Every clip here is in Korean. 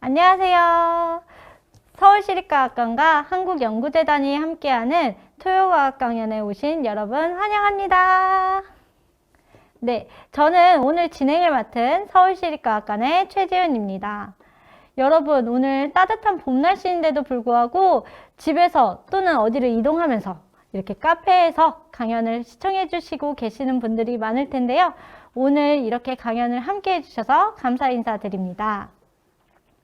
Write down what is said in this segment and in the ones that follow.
안녕하세요. 서울시립과학관과 한국연구재단이 함께하는 토요과학 강연에 오신 여러분 환영합니다. 네, 저는 오늘 진행을 맡은 서울시립과학관의 최지은입니다. 여러분, 오늘 따뜻한 봄 날씨인데도 불구하고 집에서 또는 어디를 이동하면서 이렇게 카페에서 강연을 시청해 주시고 계시는 분들이 많을 텐데요. 오늘 이렇게 강연을 함께 해주셔서 감사 인사드립니다.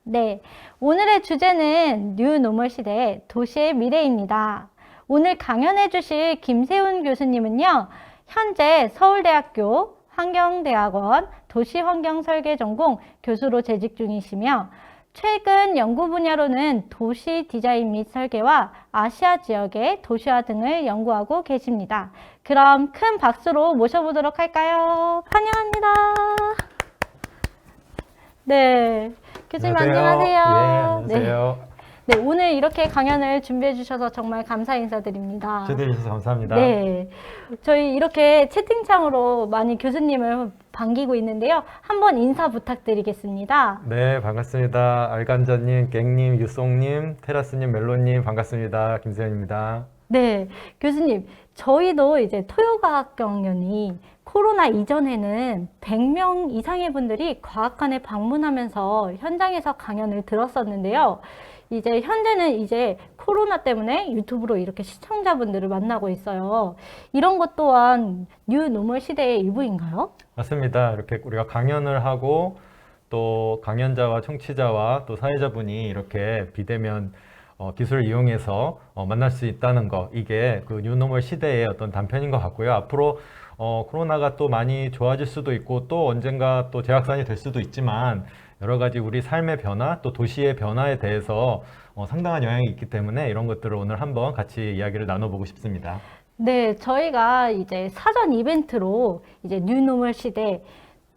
네, 오늘의 주제는 뉴노멀 시대의 도시의 미래입니다. 오늘 강연해 주실 김세훈 교수님은요, 현재 서울대학교 환경대학원 도시환경설계전공 교수로 재직 중이시며 최근 연구 분야로는 도시 디자인 및 설계와 아시아 지역의 도시화 등을 연구하고 계십니다. 그럼 큰 박수로 모셔보도록 할까요? 환영합니다. 네, 교수님 안녕하세요. 예, 안녕하세요. 네, 오늘 이렇게 강연을 준비해 주셔서 정말 감사 인사드립니다. 초대해 주셔서 감사합니다. 네, 저희 이렇게 채팅창으로 많이 교수님을 반기고 있는데요. 한번 인사 부탁드리겠습니다. 네, 반갑습니다. 알간자님, 갱님, 유송님, 테라스님, 멜로님 반갑습니다. 김세현입니다. 네, 교수님, 저희도 이제 토요과학 경연이 코로나 이전에는 100명 이상의 분들이 과학관에 방문하면서 현장에서 강연을 들었었는데요. 이제 현재는 이제 코로나 때문에 유튜브로 이렇게 시청자분들을 만나고 있어요. 이런 것 또한 뉴노멀 시대의 일부인가요? 맞습니다. 이렇게 우리가 강연을 하고 또 강연자와 청취자와 또 사회자분이 이렇게 비대면 기술을 이용해서 만날 수 있다는 거, 이게 그 뉴노멀 시대의 어떤 단편인 것 같고요. 앞으로 코로나가 또 많이 좋아질 수도 있고 또 언젠가 또 재확산이 될 수도 있지만 여러 가지 우리 삶의 변화 또 도시의 변화에 대해서 상당한 영향이 있기 때문에 이런 것들을 오늘 한번 같이 이야기를 나눠보고 싶습니다. 네, 저희가 이제 사전 이벤트로 이제 뉴노멀 시대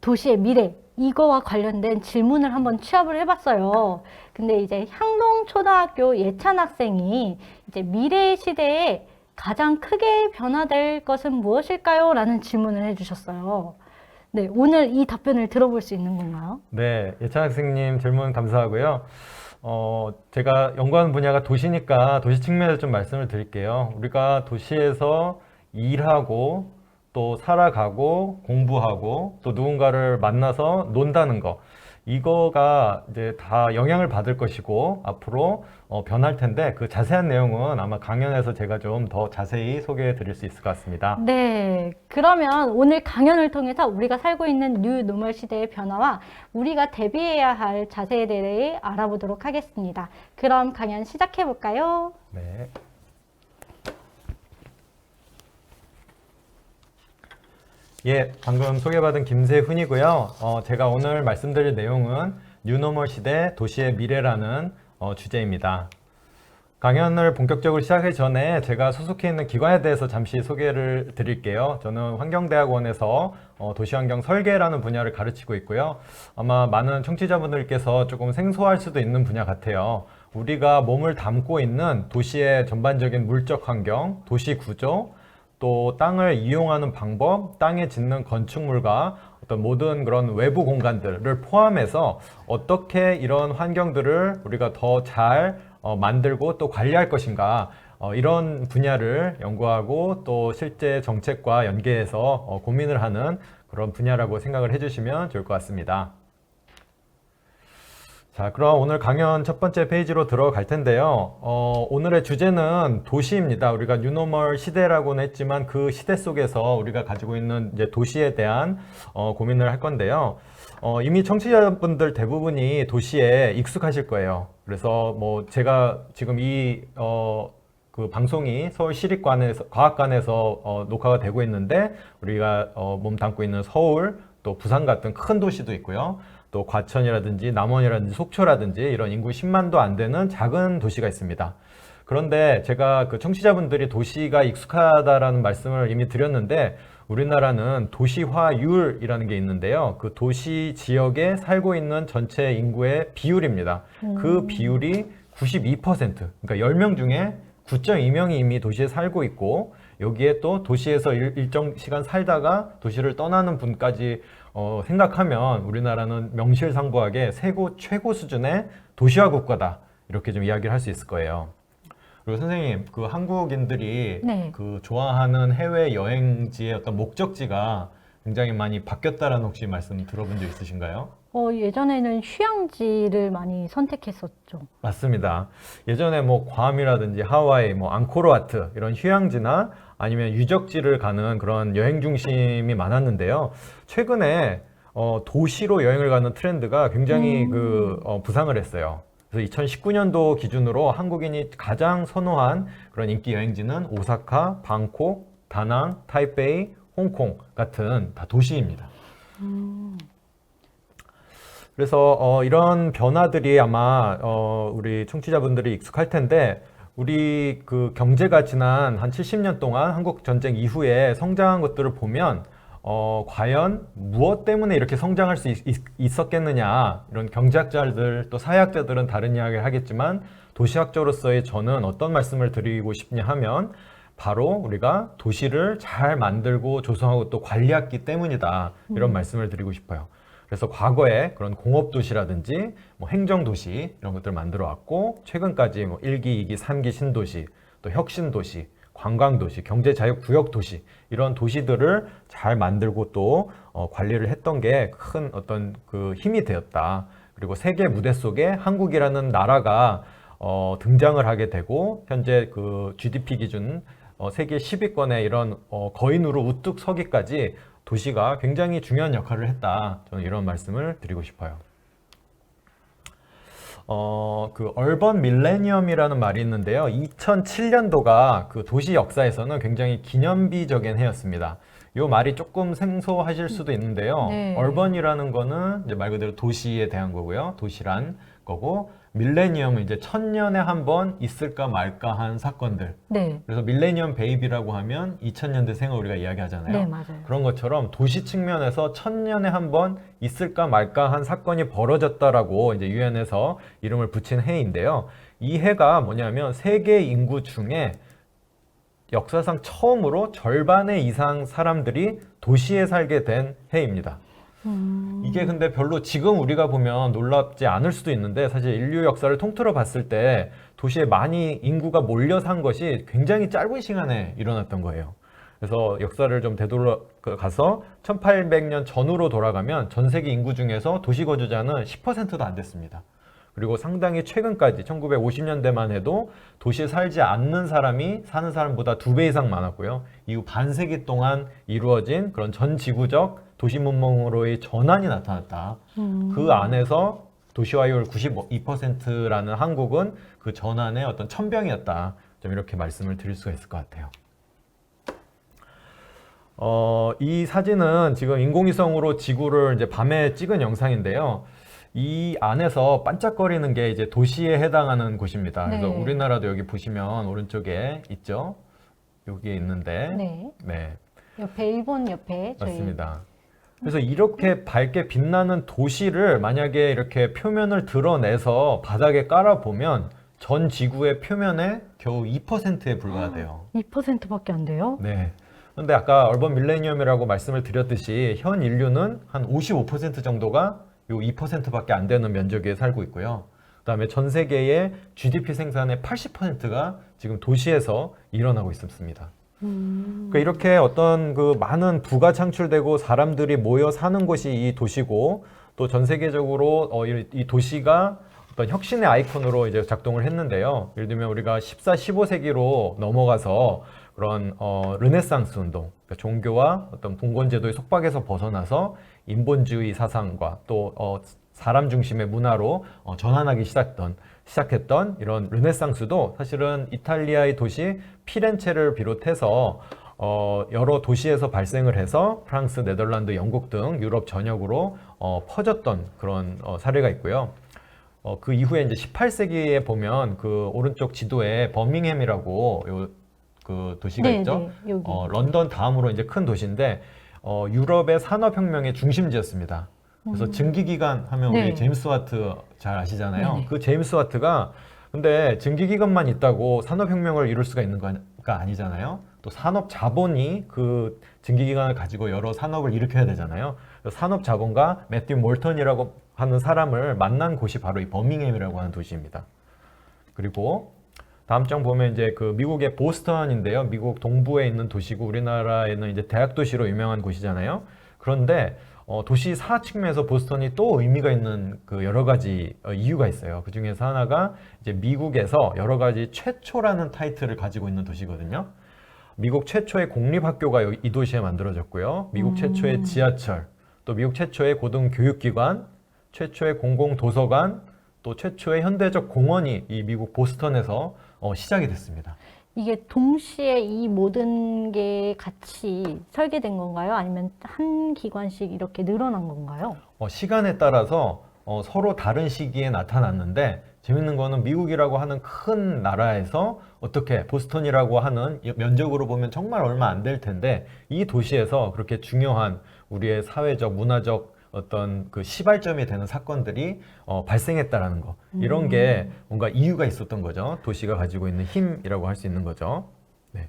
도시의 미래 이거와 관련된 질문을 한번 취합을 해봤어요. 근데 이제 향동초등학교 예찬 학생이 이제 미래 시대에 가장 크게 변화될 것은 무엇일까요? 라는 질문을 해주셨어요. 네, 오늘 이 답변을 들어볼 수 있는 건가요? 네, 예찬 학생님 질문 감사하고요. 제가 연구하는 분야가 도시니까 도시 측면에서 좀 말씀을 드릴게요. 우리가 도시에서 일하고 또 살아가고 공부하고 또 누군가를 만나서 논다는 거, 이거가 이제 다 영향을 받을 것이고 앞으로 변할 텐데 그 자세한 내용은 아마 강연에서 제가 좀 더 자세히 소개해 드릴 수 있을 것 같습니다. 네, 그러면 오늘 강연을 통해서 우리가 살고 있는 뉴노멀 시대의 변화와 우리가 대비해야 할 자세에 대해 알아보도록 하겠습니다. 그럼 강연 시작해 볼까요? 네. 예, 방금 소개받은 김세훈이고요. 제가 오늘 말씀드릴 내용은 뉴노멀 시대 도시의 미래라는 주제입니다. 강연을 본격적으로 시작하기 전에 제가 소속해 있는 기관에 대해서 잠시 소개를 드릴게요. 저는 환경대학원에서 도시환경 설계라는 분야를 가르치고 있고요. 아마 많은 청취자분들께서 조금 생소할 수도 있는 분야 같아요. 우리가 몸을 담고 있는 도시의 전반적인 물적 환경, 도시 구조, 또 땅을 이용하는 방법, 땅에 짓는 건축물과 어떤 모든 그런 외부 공간들을 포함해서 어떻게 이런 환경들을 우리가 더 잘 만들고 또 관리할 것인가, 이런 분야를 연구하고 또 실제 정책과 연계해서 고민을 하는 그런 분야라고 생각을 해주시면 좋을 것 같습니다. 자, 그럼 오늘 강연 첫 번째 페이지로 들어갈 텐데요. 오늘의 주제는 도시입니다. 우리가 뉴노멀 시대라고는 했지만 그 시대 속에서 우리가 가지고 있는 이제 도시에 대한 고민을 할 건데요. 이미 청취자분들 대부분이 도시에 익숙하실 거예요. 그래서 뭐 제가 지금 그 방송이 과학관에서 녹화가 되고 있는데 우리가 몸 담고 있는 서울, 또 부산 같은 큰 도시도 있고요. 또 과천이라든지 남원이라든지 속초라든지 이런 인구 10만도 안 되는 작은 도시가 있습니다. 그런데 제가 그 청취자분들이 도시가 익숙하다라는 말씀을 이미 드렸는데 우리나라는 도시화율이라는 게 있는데요. 그 도시 지역에 살고 있는 전체 인구의 비율입니다. 그 비율이 92%, 그러니까 10명 중에 9.2명이 이미 도시에 살고 있고 여기에 또 도시에서 일정 시간 살다가 도시를 떠나는 분까지 생각하면 우리나라는 명실상부하게 세계 최고 수준의 도시화 국가다. 이렇게 좀 이야기를 할 수 있을 거예요. 그리고 선생님, 그 한국인들이 네. 그 좋아하는 해외 여행지의 어떤 목적지가 굉장히 많이 바뀌었다라는 혹시 말씀 들어본 적 있으신가요? 예전에는 휴양지를 많이 선택했었죠. 맞습니다. 예전에 뭐 괌이라든지 하와이, 뭐 앙코르와트 이런 휴양지나 아니면 유적지를 가는 그런 여행 중심이 많았는데요. 최근에 도시로 여행을 가는 트렌드가 굉장히 부상을 했어요. 그래서 2019년도 기준으로 한국인이 가장 선호한 그런 인기 여행지는 오사카, 방콕, 다낭, 타이베이, 홍콩 같은 다 도시입니다. 그래서 이런 변화들이 아마 우리 청취자분들이 익숙할 텐데 우리 그 경제가 지난 한 70년 동안 한국 전쟁 이후에 성장한 것들을 보면 과연 무엇 때문에 이렇게 성장할 수 있었겠느냐, 이런 경제학자들 또 사회학자들은 다른 이야기를 하겠지만 도시학자로서의 저는 어떤 말씀을 드리고 싶냐 하면 바로 우리가 도시를 잘 만들고 조성하고 또 관리했기 때문이다, 이런 말씀을 드리고 싶어요. 그래서 과거에 그런 공업도시라든지 뭐 행정도시 이런 것들을 만들어 왔고, 최근까지 뭐 1기, 2기, 3기 신도시, 또 혁신도시, 관광도시, 경제자유구역도시, 이런 도시들을 잘 만들고 또 관리를 했던 게 큰 어떤 그 힘이 되었다. 그리고 세계 무대 속에 한국이라는 나라가 등장을 하게 되고, 현재 그 GDP 기준 세계 10위권의 이런 거인으로 우뚝 서기까지 도시가 굉장히 중요한 역할을 했다. 저는 이런 말씀을 드리고 싶어요. 그 얼번 밀레니엄이라는 말이 있는데요. 2007년도가 그 도시 역사에서는 굉장히 기념비적인 해였습니다. 이 말이 조금 생소하실 수도 있는데요. 네. 얼번이라는 거는 이제 말 그대로 도시에 대한 거고요. 도시란 거고, 밀레니엄은 이제 1000년에 한 번 있을까 말까 한 사건들. 네. 그래서 밀레니엄 베이비라고 하면 2000년대생을 우리가 이야기하잖아요. 네, 맞아요. 그런 것처럼 도시 측면에서 1000년에 한 번 있을까 말까 한 사건이 벌어졌다라고 이제 유엔에서 이름을 붙인 해인데요. 이 해가 뭐냐면 세계 인구 중에 역사상 처음으로 절반의 이상 사람들이 도시에 살게 된 해입니다. 이게 근데 별로 지금 우리가 보면 놀랍지 않을 수도 있는데, 사실 인류 역사를 통틀어 봤을 때 도시에 많이 인구가 몰려 산 것이 굉장히 짧은 시간에 일어났던 거예요. 그래서 역사를 좀 되돌아가서 1800년 전후로 돌아가면 전 세계 인구 중에서 도시 거주자는 10%도 안 됐습니다. 그리고 상당히 최근까지 1950년대만 해도 도시에 살지 않는 사람이 사는 사람보다 2배 이상 많았고요. 이후 반세기 동안 이루어진 그런 전 지구적 도시 문명으로의 전환이 나타났다. 그 안에서 도시화율 92%라는 한국은 그 전환의 어떤 천병이었다. 좀 이렇게 말씀을 드릴 수가 있을 것 같아요. 이 사진은 지금 인공위성으로 지구를 이제 밤에 찍은 영상인데요. 이 안에서 반짝거리는 게 이제 도시에 해당하는 곳입니다. 그래서 네. 우리나라도 여기 보시면 오른쪽에 있죠. 여기에 있는데, 네. 네, 옆에 일본 옆에 저희 맞습니다. 그래서 이렇게 밝게 빛나는 도시를 만약에 이렇게 표면을 드러내서 바닥에 깔아보면 전 지구의 표면의 겨우 2%에 불과하대요. 2%밖에 안 돼요? 네. 근데 아까 얼번 밀레니엄이라고 말씀을 드렸듯이 현 인류는 한 55% 정도가 요 2%밖에 안 되는 면적에 살고 있고요. 그다음에 전 세계의 GDP 생산의 80%가 지금 도시에서 일어나고 있습니다. 그러니까 이렇게 어떤 그 많은 부가 창출되고 사람들이 모여 사는 곳이 이 도시고, 또 전 세계적으로 이 도시가 어떤 혁신의 아이콘으로 이제 작동을 했는데요. 예를 들면 우리가 14, 15세기로 넘어가서 그런 르네상스 운동, 그러니까 종교와 어떤 봉건제도의 속박에서 벗어나서 인본주의 사상과 또 사람 중심의 문화로 전환하기 시작했던 이런 르네상스도 사실은 이탈리아의 도시 피렌체를 비롯해서 여러 도시에서 발생을 해서 프랑스, 네덜란드, 영국 등 유럽 전역으로 퍼졌던 그런 사례가 있고요. 그 이후에 이제 18세기에 보면 그 오른쪽 지도에 버밍햄이라고 그 도시가 네, 있죠. 네, 여기. 런던 다음으로 이제 큰 도시인데 유럽의 산업혁명의 중심지였습니다. 그래서 증기기관 하면 우리 네. 제임스 와트 잘 아시잖아요. 네네. 그 제임스 와트가 근데 증기기관만 있다고 산업혁명을 이룰 수가 있는 경제가 아니잖아요. 또 산업 자본이 그 증기기관을 가지고 여러 산업을 일으켜야 되잖아요. 산업 자본가 매튜 몰턴이라고 하는 사람을 만난 곳이 바로 이 버밍햄이라고 하는 도시입니다. 그리고 다음 장 보면 이제 그 미국의 보스턴인데요. 미국 동부에 있는 도시고 우리나라에는 이제 대학 도시로 유명한 곳이잖아요. 그런데 도시사 측면에서 보스턴이 또 의미가 있는 그 여러 가지 이유가 있어요. 그 중에서 하나가 이제 미국에서 여러 가지 최초라는 타이틀을 가지고 있는 도시거든요. 미국 최초의 공립학교가 이 도시에 만들어졌고요. 미국 최초의 지하철, 또 미국 최초의 고등교육기관, 최초의 공공도서관, 또 최초의 현대적 공원이 이 미국 보스턴에서 시작이 됐습니다. 이게 동시에 이 모든 게 같이 설계된 건가요? 아니면 한 기관씩 이렇게 늘어난 건가요? 시간에 따라서 서로 다른 시기에 나타났는데 재밌는 거는 미국이라고 하는 큰 나라에서 어떻게 보스턴이라고 하는 면적으로 보면 정말 얼마 안 될 텐데 이 도시에서 그렇게 중요한 우리의 사회적, 문화적 어떤 그 시발점이 되는 사건들이 발생했다라는 거. 이런 게 뭔가 이유가 있었던 거죠. 도시가 가지고 있는 힘이라고 할 수 있는 거죠. 네.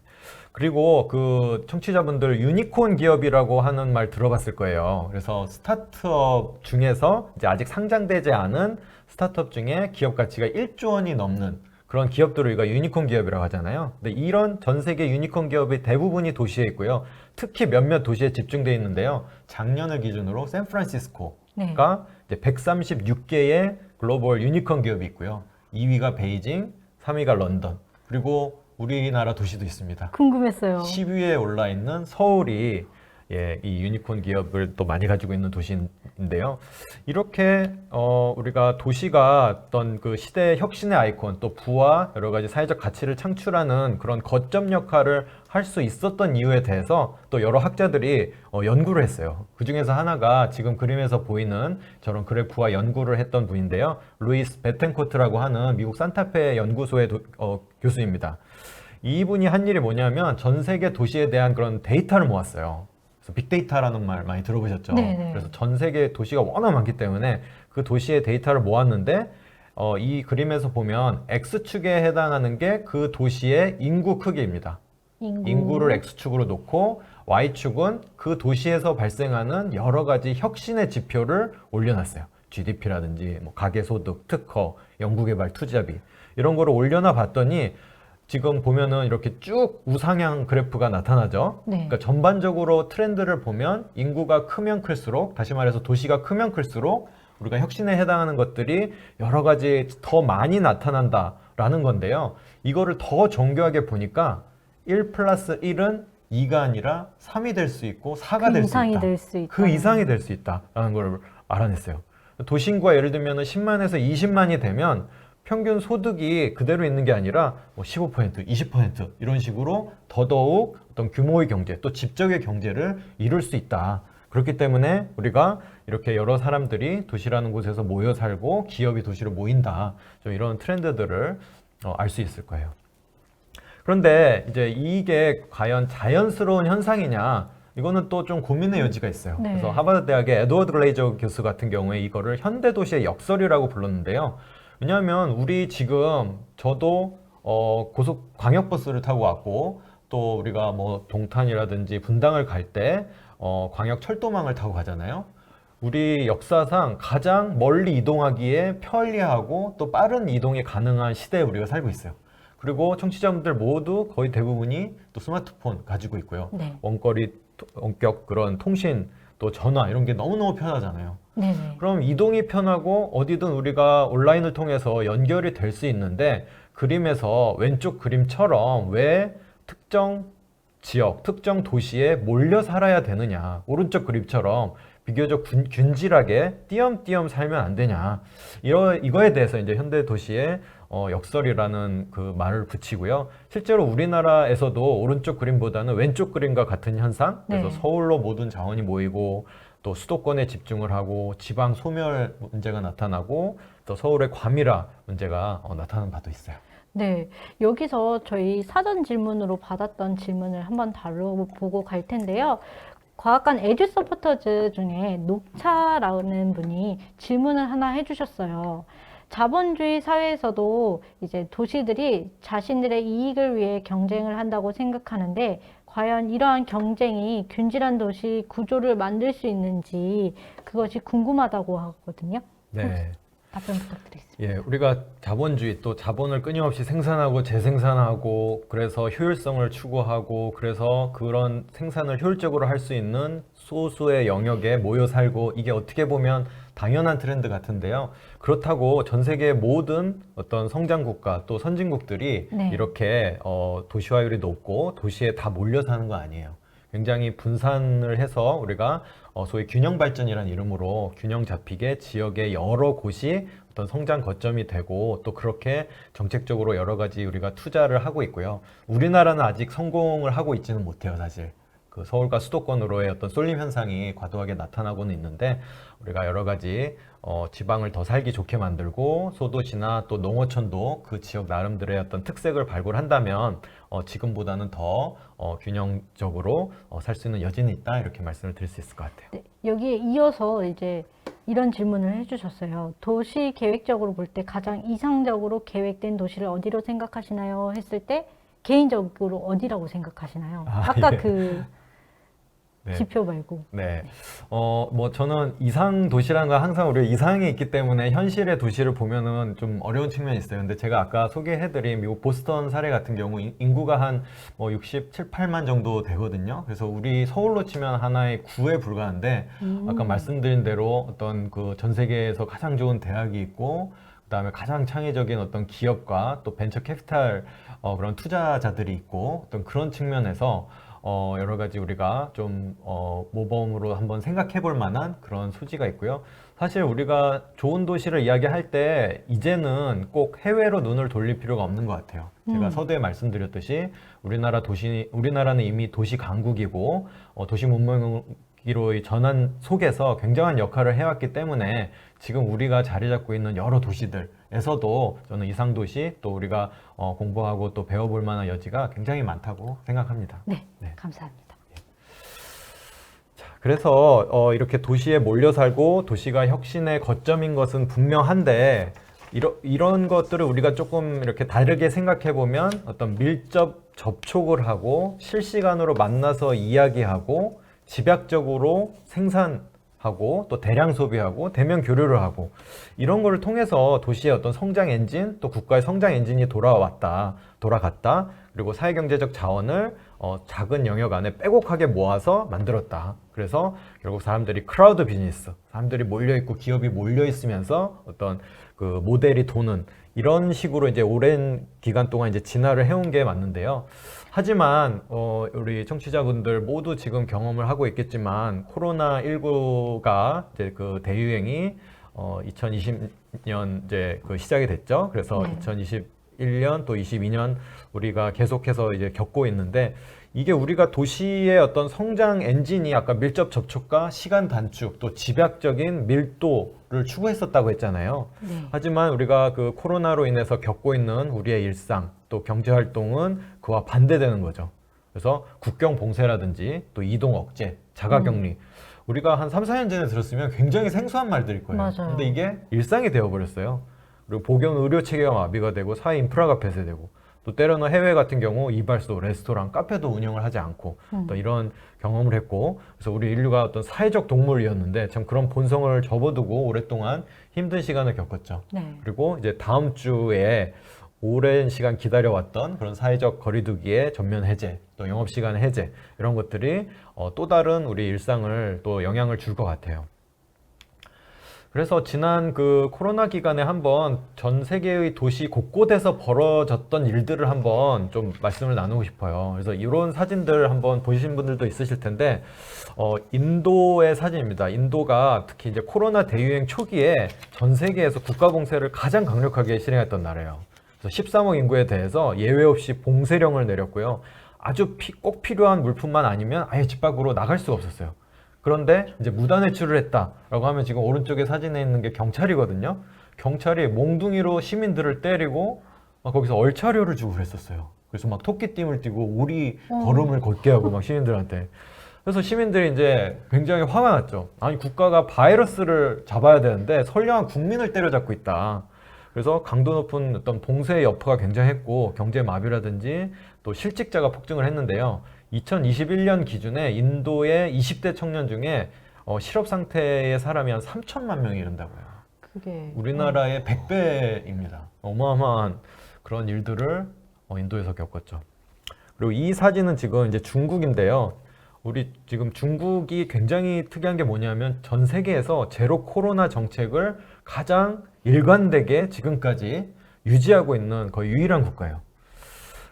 그리고 그 청취자분들 유니콘 기업이라고 하는 말 들어봤을 거예요. 그래서 스타트업 중에서 이제 아직 상장되지 않은 스타트업 중에 기업 가치가 1조 원이 넘는 그런 기업들을 우리가 유니콘 기업이라고 하잖아요. 근데 이런 전 세계 유니콘 기업의 대부분이 도시에 있고요. 특히 몇몇 도시에 집중되어 있는데요. 작년을 기준으로 샌프란시스코가 네. 이제 136개의 글로벌 유니콘 기업이 있고요. 2위가 베이징, 3위가 런던, 그리고 우리나라 도시도 있습니다. 궁금했어요. 10위에 올라 있는 서울이 이 유니콘 기업을 또 많이 가지고 있는 도시인데요. 이렇게 우리가 도시가 어떤 그 시대의 혁신의 아이콘, 또 부와 여러 가지 사회적 가치를 창출하는 그런 거점 역할을 할 수 있었던 이유에 대해서 또 여러 학자들이 연구를 했어요. 그 중에서 하나가 지금 그림에서 보이는 저런 그래프와 연구를 했던 분인데요. 루이스 베텐코트라고 하는 미국 산타페 연구소의 교수입니다. 이분이 한 일이 뭐냐면 전 세계 도시에 대한 그런 데이터를 모았어요. 그래서 빅데이터라는 말 많이 들어보셨죠? 네네. 그래서 전 세계 도시가 워낙 많기 때문에 그 도시의 데이터를 모았는데 이 그림에서 보면 X축에 해당하는 게 그 도시의 인구 크기입니다. 인구를 X축으로 놓고 Y축은 그 도시에서 발생하는 여러 가지 혁신의 지표를 올려놨어요. GDP라든지 뭐 가계소득, 특허, 연구개발 투자비 이런 거를 올려놔 봤더니 지금 보면은 이렇게 쭉 우상향 그래프가 나타나죠. 네. 그러니까 전반적으로 트렌드를 보면 인구가 크면 클수록, 다시 말해서 도시가 크면 클수록 우리가 혁신에 해당하는 것들이 여러 가지 더 많이 나타난다라는 건데요. 이거를 더 정교하게 보니까 1 플러스 1은 2가 아니라 3이 될 수 있고 4가 될 수 이상이 있다. 될 수 있다. 그 이상이 될 수 있다라는 걸 알아냈어요. 도시인구가 예를 들면 10만에서 20만이 되면 평균 소득이 그대로 있는 게 아니라 뭐 15%, 20% 이런 식으로 더더욱 어떤 규모의 경제, 또 집적의 경제를 이룰 수 있다. 그렇기 때문에 우리가 이렇게 여러 사람들이 도시라는 곳에서 모여 살고 기업이 도시로 모인다. 좀 이런 트렌드들을 알 수 있을 거예요. 그런데 이제 이게 과연 자연스러운 현상이냐? 이거는 또 좀 고민의 여지가 있어요. 네. 그래서 하버드 대학의 에드워드 글레이저 교수 같은 경우에 이거를 현대 도시의 역설이라고 불렀는데요. 왜냐하면 우리 지금 저도 고속 광역버스를 타고 왔고 또 우리가 뭐 동탄이라든지 분당을 갈 때 광역 철도망을 타고 가잖아요. 우리 역사상 가장 멀리 이동하기에 편리하고 또 빠른 이동이 가능한 시대에 우리가 살고 있어요. 그리고 청취자분들 모두 거의 대부분이 또 스마트폰 가지고 있고요. 네. 원격 그런 통신 또 전화 이런 게 너무너무 편하잖아요. 네네. 그럼 이동이 편하고 어디든 우리가 온라인을 통해서 연결이 될 수 있는데 그림에서 왼쪽 그림처럼 왜 특정 지역, 특정 도시에 몰려 살아야 되느냐. 오른쪽 그림처럼 비교적 균질하게 띄엄띄엄 살면 안 되냐. 이거에 대해서 이제 현대 도시의 역설이라는 그 말을 붙이고요. 실제로 우리나라에서도 오른쪽 그림보다는 왼쪽 그림과 같은 현상. 그래서 네. 서울로 모든 자원이 모이고 또 수도권에 집중을 하고 지방 소멸 문제가 나타나고 또 서울의 과밀화 문제가 나타나는 바도 있어요. 네, 여기서 저희 사전 질문으로 받았던 질문을 한번 다뤄보고 갈 텐데요. 과학관 에듀 서포터즈 중에 녹차라는 분이 질문을 하나 해주셨어요. 자본주의 사회에서도 이제 도시들이 자신들의 이익을 위해 경쟁을 한다고 생각하는데 과연 이러한 경쟁이 균질한 도시 구조를 만들 수 있는지 그것이 궁금하다고 하거든요. 네. 답변 부탁드리겠습니다. 예, 우리가 자본주의 또 자본을 끊임없이 생산하고 재생산하고 그래서 효율성을 추구하고 그래서 그런 생산을 효율적으로 할 수 있는 소수의 영역에 모여 살고 이게 어떻게 보면 당연한 트렌드 같은데요. 그렇다고 전 세계 모든 어떤 성장 국가 또 선진국들이 네. 이렇게 도시화율이 높고 도시에 다 몰려 사는 거 아니에요. 굉장히 분산을 해서 우리가 소위 균형 발전이라는 이름으로 균형 잡히게 지역의 여러 곳이 어떤 성장 거점이 되고 또 그렇게 정책적으로 여러 가지 우리가 투자를 하고 있고요. 우리나라는 아직 성공을 하고 있지는 못해요, 사실. 그 서울과 수도권으로의 어떤 쏠림 현상이 과도하게 나타나고는 있는데 우리가 여러 가지 지방을 더 살기 좋게 만들고 소도시나 또 농어촌도 그 지역 나름대로의 어떤 특색을 발굴한다면 지금보다는 더 균형적으로 살 수 있는 여지는 있다 이렇게 말씀을 드릴 수 있을 것 같아요. 네, 여기에 이어서 이제 이런 질문을 해주셨어요. 도시 계획적으로 볼 때 가장 이상적으로 계획된 도시를 어디로 생각하시나요? 했을 때 개인적으로 어디라고 생각하시나요? 아까 예. 그 네. 지표 말고. 네. 뭐 저는 이상 도시라는 건 항상 우리가 이상이 있기 때문에 현실의 도시를 보면은 좀 어려운 측면이 있어요. 근데 제가 아까 소개해드린 미국 보스턴 사례 같은 경우 인구가 한 뭐 67, 8만 정도 되거든요. 그래서 우리 서울로 치면 하나의 구에 불과한데 아까 말씀드린 대로 어떤 그 전 세계에서 가장 좋은 대학이 있고 그다음에 가장 창의적인 어떤 기업과 또 벤처 캐피탈 그런 투자자들이 있고 어떤 그런 측면에서 여러 가지 우리가 좀 모범으로 한번 생각해 볼 만한 그런 소지가 있고요. 사실 우리가 좋은 도시를 이야기할 때 이제는 꼭 해외로 눈을 돌릴 필요가 없는 것 같아요. 제가 서두에 말씀드렸듯이 우리나라는 이미 도시 강국이고 도시 문명기로의 전환 속에서 굉장한 역할을 해왔기 때문에 지금 우리가 자리 잡고 있는 여러 도시들에서도 저는 이상도시 또 우리가 공부하고 또 배워볼 만한 여지가 굉장히 많다고 생각합니다. 네, 네. 감사합니다. 그래서 이렇게 도시에 몰려 살고 도시가 혁신의 거점인 것은 분명한데 이런 것들을 우리가 조금 이렇게 다르게 생각해 보면 어떤 밀접 접촉을 하고 실시간으로 만나서 이야기하고 집약적으로 생산하고 또 대량 소비하고 대면 교류를 하고 이런 거를 통해서 도시의 어떤 성장 엔진 또 국가의 성장 엔진이 돌아갔다 그리고 사회경제적 자원을 작은 영역 안에 빼곡하게 모아서 만들었다. 그래서 결국 사람들이 크라우드 비즈니스, 사람들이 몰려있고 기업이 몰려있으면서 어떤 그 모델이 도는 이런 식으로 이제 오랜 기간 동안 이제 진화를 해온 게 맞는데요. 하지만 우리 청취자분들 모두 지금 경험을 하고 있겠지만 코로나19가 이제 그 대유행이 2020년 이제 그 시작이 됐죠. 그래서 네. 2021년 또 22년 우리가 계속해서 이제 겪고 있는데 이게 우리가 도시의 어떤 성장 엔진이 아까 밀접 접촉과 시간 단축 또 집약적인 밀도를 추구했었다고 했잖아요. 네. 하지만 우리가 그 코로나로 인해서 겪고 있는 우리의 일상 또 경제 활동은 그와 반대되는 거죠. 그래서 국경 봉쇄라든지 또 이동 억제, 자가격리 우리가 한 3, 4년 전에 들었으면 굉장히 생소한 말들일 거예요. 맞아요. 근데 이게 일상이 되어버렸어요. 그리고 복용 의료 체계가 마비가 되고 사회 인프라가 폐쇄되고 또 때로는 해외 같은 경우 이발소, 레스토랑, 카페도 운영을 하지 않고 또 이런 경험을 했고 그래서 우리 인류가 어떤 사회적 동물이었는데 참 그런 본성을 접어두고 오랫동안 힘든 시간을 겪었죠. 네. 그리고 이제 다음 주에 오랜 시간 기다려왔던 그런 사회적 거리두기의 전면 해제, 또 영업시간 해제 이런 것들이 또 다른 우리 일상을 또 영향을 줄 것 같아요. 그래서 지난 그 코로나 기간에 한번 전 세계의 도시 곳곳에서 벌어졌던 일들을 한번 좀 말씀을 나누고 싶어요. 그래서 이런 사진들 한번 보신 분들도 있으실 텐데, 인도의 사진입니다. 인도가 특히 이제 코로나 대유행 초기에 전 세계에서 국가 봉쇄를 가장 강력하게 실행했던 나라예요. 그래서 13억 인구에 대해서 예외 없이 봉쇄령을 내렸고요. 아주 꼭 필요한 물품만 아니면 아예 집 밖으로 나갈 수가 없었어요. 그런데 이제 무단 외출을 했다라고 하면 지금 오른쪽에 사진에 있는 게 경찰이거든요. 경찰이 몽둥이로 시민들을 때리고 막 거기서 얼차려를 주고 그랬었어요. 그래서 막 토끼띠을 띠고 오리 걸음을 걷게 하고 막 시민들한테. 그래서 시민들이 이제 굉장히 화가 났죠. 아니 국가가 바이러스를 잡아야 되는데 선량한 국민을 때려잡고 있다. 그래서 강도 높은 어떤 봉쇄 여파가 굉장했고 경제 마비라든지 또 실직자가 폭증을 했는데요. 2021년 기준에 인도의 20대 청년 중에 실업 상태의 사람이 한 3천만 명이 이른다고요. 그게 우리나라의 100배입니다. 어마어마한 그런 일들을 인도에서 겪었죠. 그리고 이 사진은 지금 이제 중국인데요. 우리 지금 중국이 굉장히 특이한 게 뭐냐면 전 세계에서 제로 코로나 정책을 가장 일관되게 지금까지 유지하고 있는 거의 유일한 국가예요.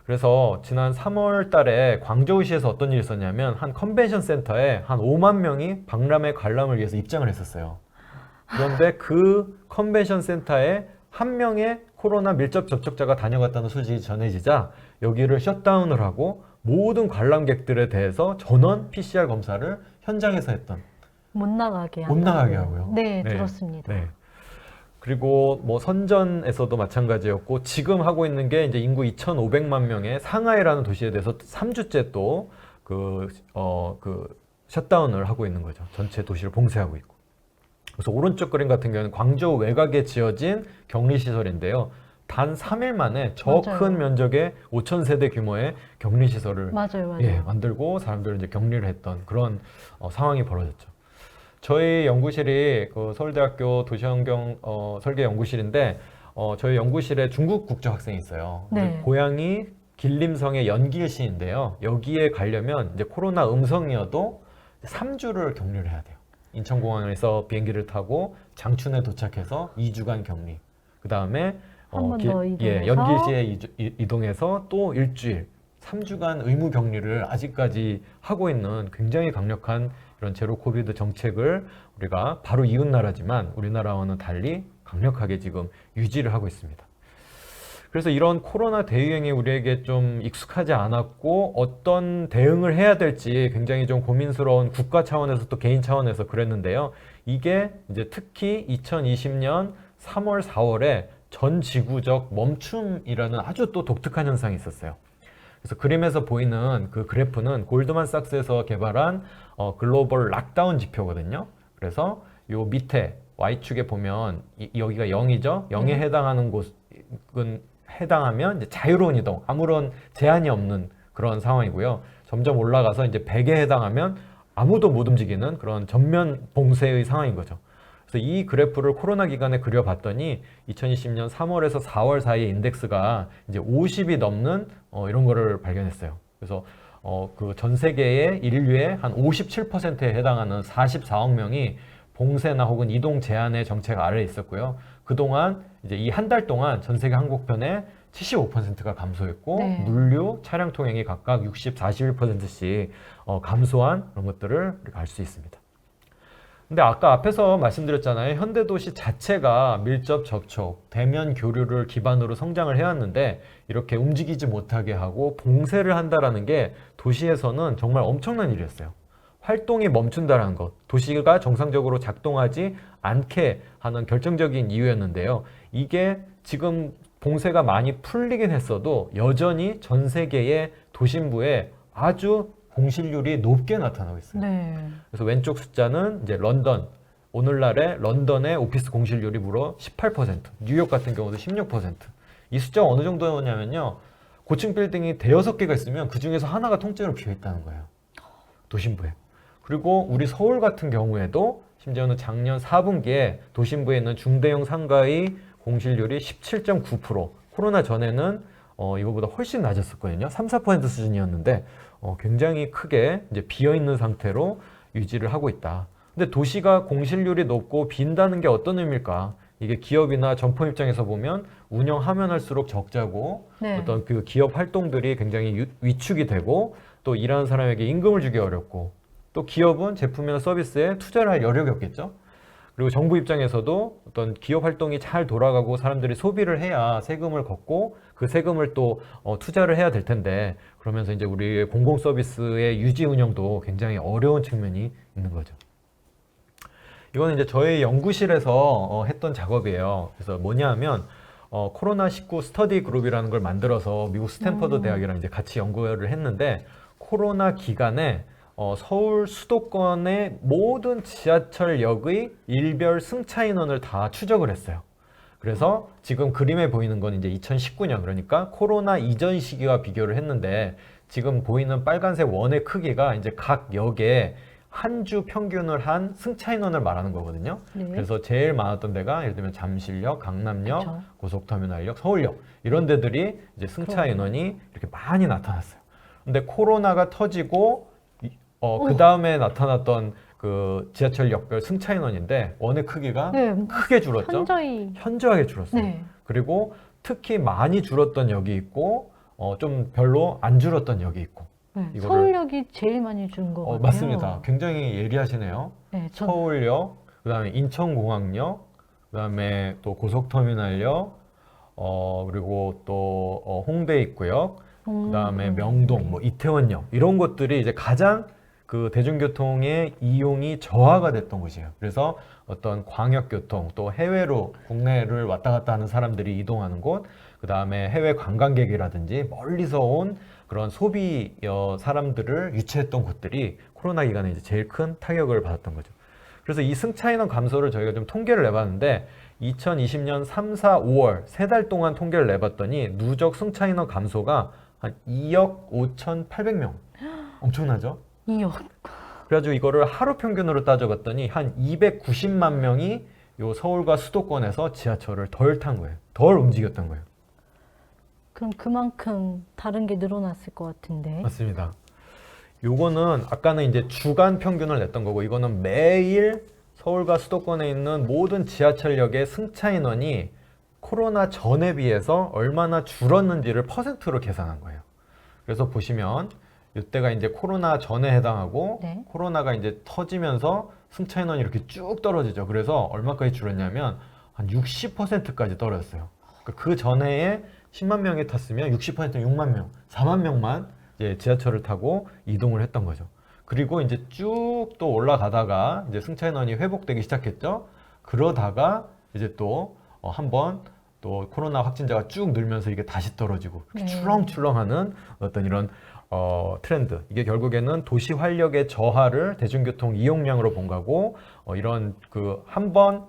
그래서 지난 3월 달에 광저우시에서 어떤 일이 있었냐면 한 컨벤션 센터에 한 5만 명이 박람회 관람을 위해서 입장을 했었어요. 그런데 그 컨벤션 센터에 한 명의 코로나 밀접 접촉자가 다녀갔다는 소식이 전해지자 여기를 셧다운을 하고 모든 관람객들에 대해서 전원 PCR 검사를 현장에서 했던. 못 나가게 못 나가게 하고요. 네, 네. 들었습니다. 네. 그리고 뭐 선전에서도 마찬가지였고 지금 하고 있는 게 이제 인구 2,500만 명의 상하이라는 도시에 대해서 3주째 또 그 셧다운을 하고 있는 거죠. 전체 도시를 봉쇄하고 있고. 그래서 오른쪽 그림 같은 경우는 광저우 외곽에 지어진 격리시설인데요. 단 3일 만에 저 맞아요. 큰 면적의 5,000세대 규모의 격리시설을 맞아요. 예, 만들고 사람들을 이제 격리를 했던 그런 상황이 벌어졌죠. 저희 연구실이 그 서울대학교 도시환경 설계 연구실인데 저희 연구실에 중국 국적 학생이 있어요. 네. 고향이 길림성의 연길시인데요. 여기에 가려면 이제 코로나 음성이어도 3주를 격리를 해야 돼요. 인천공항에서 비행기를 타고 장춘에 도착해서 2주간 격리. 그 다음에 한 번 더 이동해서 연길시에 이동해서 또 일주일, 3주간 의무 격리를 아직까지 하고 있는 굉장히 강력한 이런 제로 코비드 정책을 우리가 바로 이웃 나라지만 우리나라와는 달리 강력하게 지금 유지를 하고 있습니다. 그래서 이런 코로나 대유행이 우리에게 좀 익숙하지 않았고 어떤 대응을 해야 될지 굉장히 좀 고민스러운 국가 차원에서 또 개인 차원에서 그랬는데요. 이게 이제 특히 2020년 3월, 4월에 전 지구적 멈춤이라는 아주 또 독특한 현상이 있었어요. 그래서 그림에서 보이는 그 그래프는 골드만삭스에서 개발한 글로벌 락다운 지표거든요. 그래서 요 밑에 Y축에 보면 여기가 0이죠. 0에 해당하는 곳은 해당하면 이제 자유로운 이동, 아무런 제한이 없는 그런 상황이고요. 점점 올라가서 이제 100에 해당하면 아무도 못 움직이는 그런 전면 봉쇄의 상황인 거죠. 그래서 이 그래프를 코로나 기간에 그려봤더니 2020년 3월에서 4월 사이의 인덱스가 이제 50이 넘는 이런 거를 발견했어요. 그래서 그 전 세계의 인류의 한 57%에 해당하는 44억 명이 봉쇄나 혹은 이동 제한의 정책 아래에 있었고요. 그동안 이제 이 한 달 동안 전 세계 항공편의 75%가 감소했고 네. 물류, 차량 통행이 각각 60, 41%씩 감소한 그런 것들을 우리가 알 수 있습니다. 근데 아까 앞에서 말씀드렸잖아요. 현대도시 자체가 밀접 접촉, 대면 교류를 기반으로 성장을 해왔는데 이렇게 움직이지 못하게 하고 봉쇄를 한다라는 게 도시에서는 정말 엄청난 일이었어요. 활동이 멈춘다는 것, 도시가 정상적으로 작동하지 않게 하는 결정적인 이유였는데요. 이게 지금 봉쇄가 많이 풀리긴 했어도 여전히 전 세계의 도심부에 아주 공실률이 높게 나타나고 있어요. 네. 그래서 왼쪽 숫자는 이제 런던, 오늘날의 런던의 오피스 공실률이 무려 18%, 뉴욕 같은 경우도 16%. 이 숫자가 어느 정도냐면요. 고층 빌딩이 대여섯 개가 있으면 그 중에서 하나가 통째로 비어 있다는 거예요. 도심부에. 그리고 우리 서울 같은 경우에도 심지어는 작년 4분기에 도심부에 있는 중대형 상가의 공실률이 17.9%, 코로나 전에는 이거보다 훨씬 낮았었거든요. 3, 4% 수준이었는데 굉장히 크게 이제 비어 있는 상태로 유지를 하고 있다. 근데 도시가 공실률이 높고 빈다는 게 어떤 의미일까? 이게 기업이나 점포 입장에서 보면 운영하면 할수록 적자고 네. 어떤 그 기업 활동들이 굉장히 위축이 되고 또 일하는 사람에게 임금을 주기 어렵고 또 기업은 제품이나 서비스에 투자를 할 여력이 없겠죠. 그리고 정부 입장에서도 어떤 기업 활동이 잘 돌아가고 사람들이 소비를 해야 세금을 걷고 그 세금을 또 투자를 해야 될 텐데 그러면서 이제 우리 공공 서비스의 유지 운영도 굉장히 어려운 측면이 있는 거죠. 이거는 이제 저희 연구실에서 했던 작업이에요. 그래서 뭐냐 하면 코로나19 스터디 그룹이라는 걸 만들어서 미국 스탠퍼드 대학이랑 이제 같이 연구를 했는데 코로나 기간에 서울 수도권의 모든 지하철역의 일별 승차 인원을 다 추적을 했어요. 그래서 지금 그림에 보이는 건 이제 2019년, 그러니까 코로나 이전 시기와 비교를 했는데 지금 보이는 빨간색 원의 크기가 이제 각 역에 한 주 평균을 한 승차 인원을 말하는 거거든요. 네. 그래서 제일 많았던 데가 예를 들면 잠실역, 강남역, 그쵸. 고속터미널역, 서울역 이런 데들이 이제 승차 그러네요. 인원이 이렇게 많이 나타났어요. 근데 코로나가 터지고 그 다음에 나타났던 그 지하철역별 승차 인원인데 원의 크기가 네, 크게 줄었죠. 현저히. 현저하게 줄었어요. 네. 그리고 특히 많이 줄었던 역이 있고 좀 별로 안 줄었던 역이 있고. 네, 이거를- 서울역이 제일 많이 준 것 같아요. 맞습니다. 굉장히 예리하시네요. 네, 서울역, 그다음에 인천공항역, 그다음에 또 고속터미널역, 그리고 또 홍대 입구역, 그다음에 명동, 뭐 이태원역 이런 곳들이 이제 가장 그 대중교통의 이용이 저하가 됐던 곳이에요. 그래서 어떤 광역교통 또 해외로 국내를 왔다 갔다 하는 사람들이 이동하는 곳, 그다음에 해외 관광객이라든지 멀리서 온 그런 소비 사람들을 유치했던 곳들이 코로나 기간에 이제 제일 큰 타격을 받았던 거죠. 그래서 이 승차 인원 감소를 저희가 좀 통계를 내봤는데 2020년 3, 4, 5월 3달 동안 통계를 내봤더니 누적 승차 인원 감소가 한 2억 5,800명. 엄청나죠? 2억. 그래가지고 이거를 하루 평균으로 따져봤더니 한 290만 명이 요 서울과 수도권에서 지하철을 덜 탄 거예요. 덜 움직였던 거예요. 그럼 그만큼 다른 게 늘어났을 것 같은데. 맞습니다. 요거는 아까는 이제 주간 평균을 냈던 거고 이거는 매일 서울과 수도권에 있는 모든 지하철역의 승차 인원이 코로나 전에 비해서 얼마나 줄었는지를 퍼센트로 계산한 거예요. 그래서 보시면 이때가 이제 코로나 전에 해당하고 네. 코로나가 이제 터지면서 승차 인원이 이렇게 쭉 떨어지죠. 그래서 얼마까지 줄었냐면 한 60%까지 떨어졌어요. 그러니까 그 전해에 10만 명이 탔으면 60%는 6만 명, 4만 명만 이제 지하철을 타고 이동을 했던 거죠. 그리고 이제 쭉 또 올라가다가 이제 승차 인원이 회복되기 시작했죠. 그러다가 이제 또 한번 또 코로나 확진자가 쭉 늘면서 이게 다시 떨어지고 네. 출렁출렁하는 어떤 이런 트렌드. 이게 결국에는 도시 활력의 저하를 대중교통 이용량으로 본 거고 이런 그 한번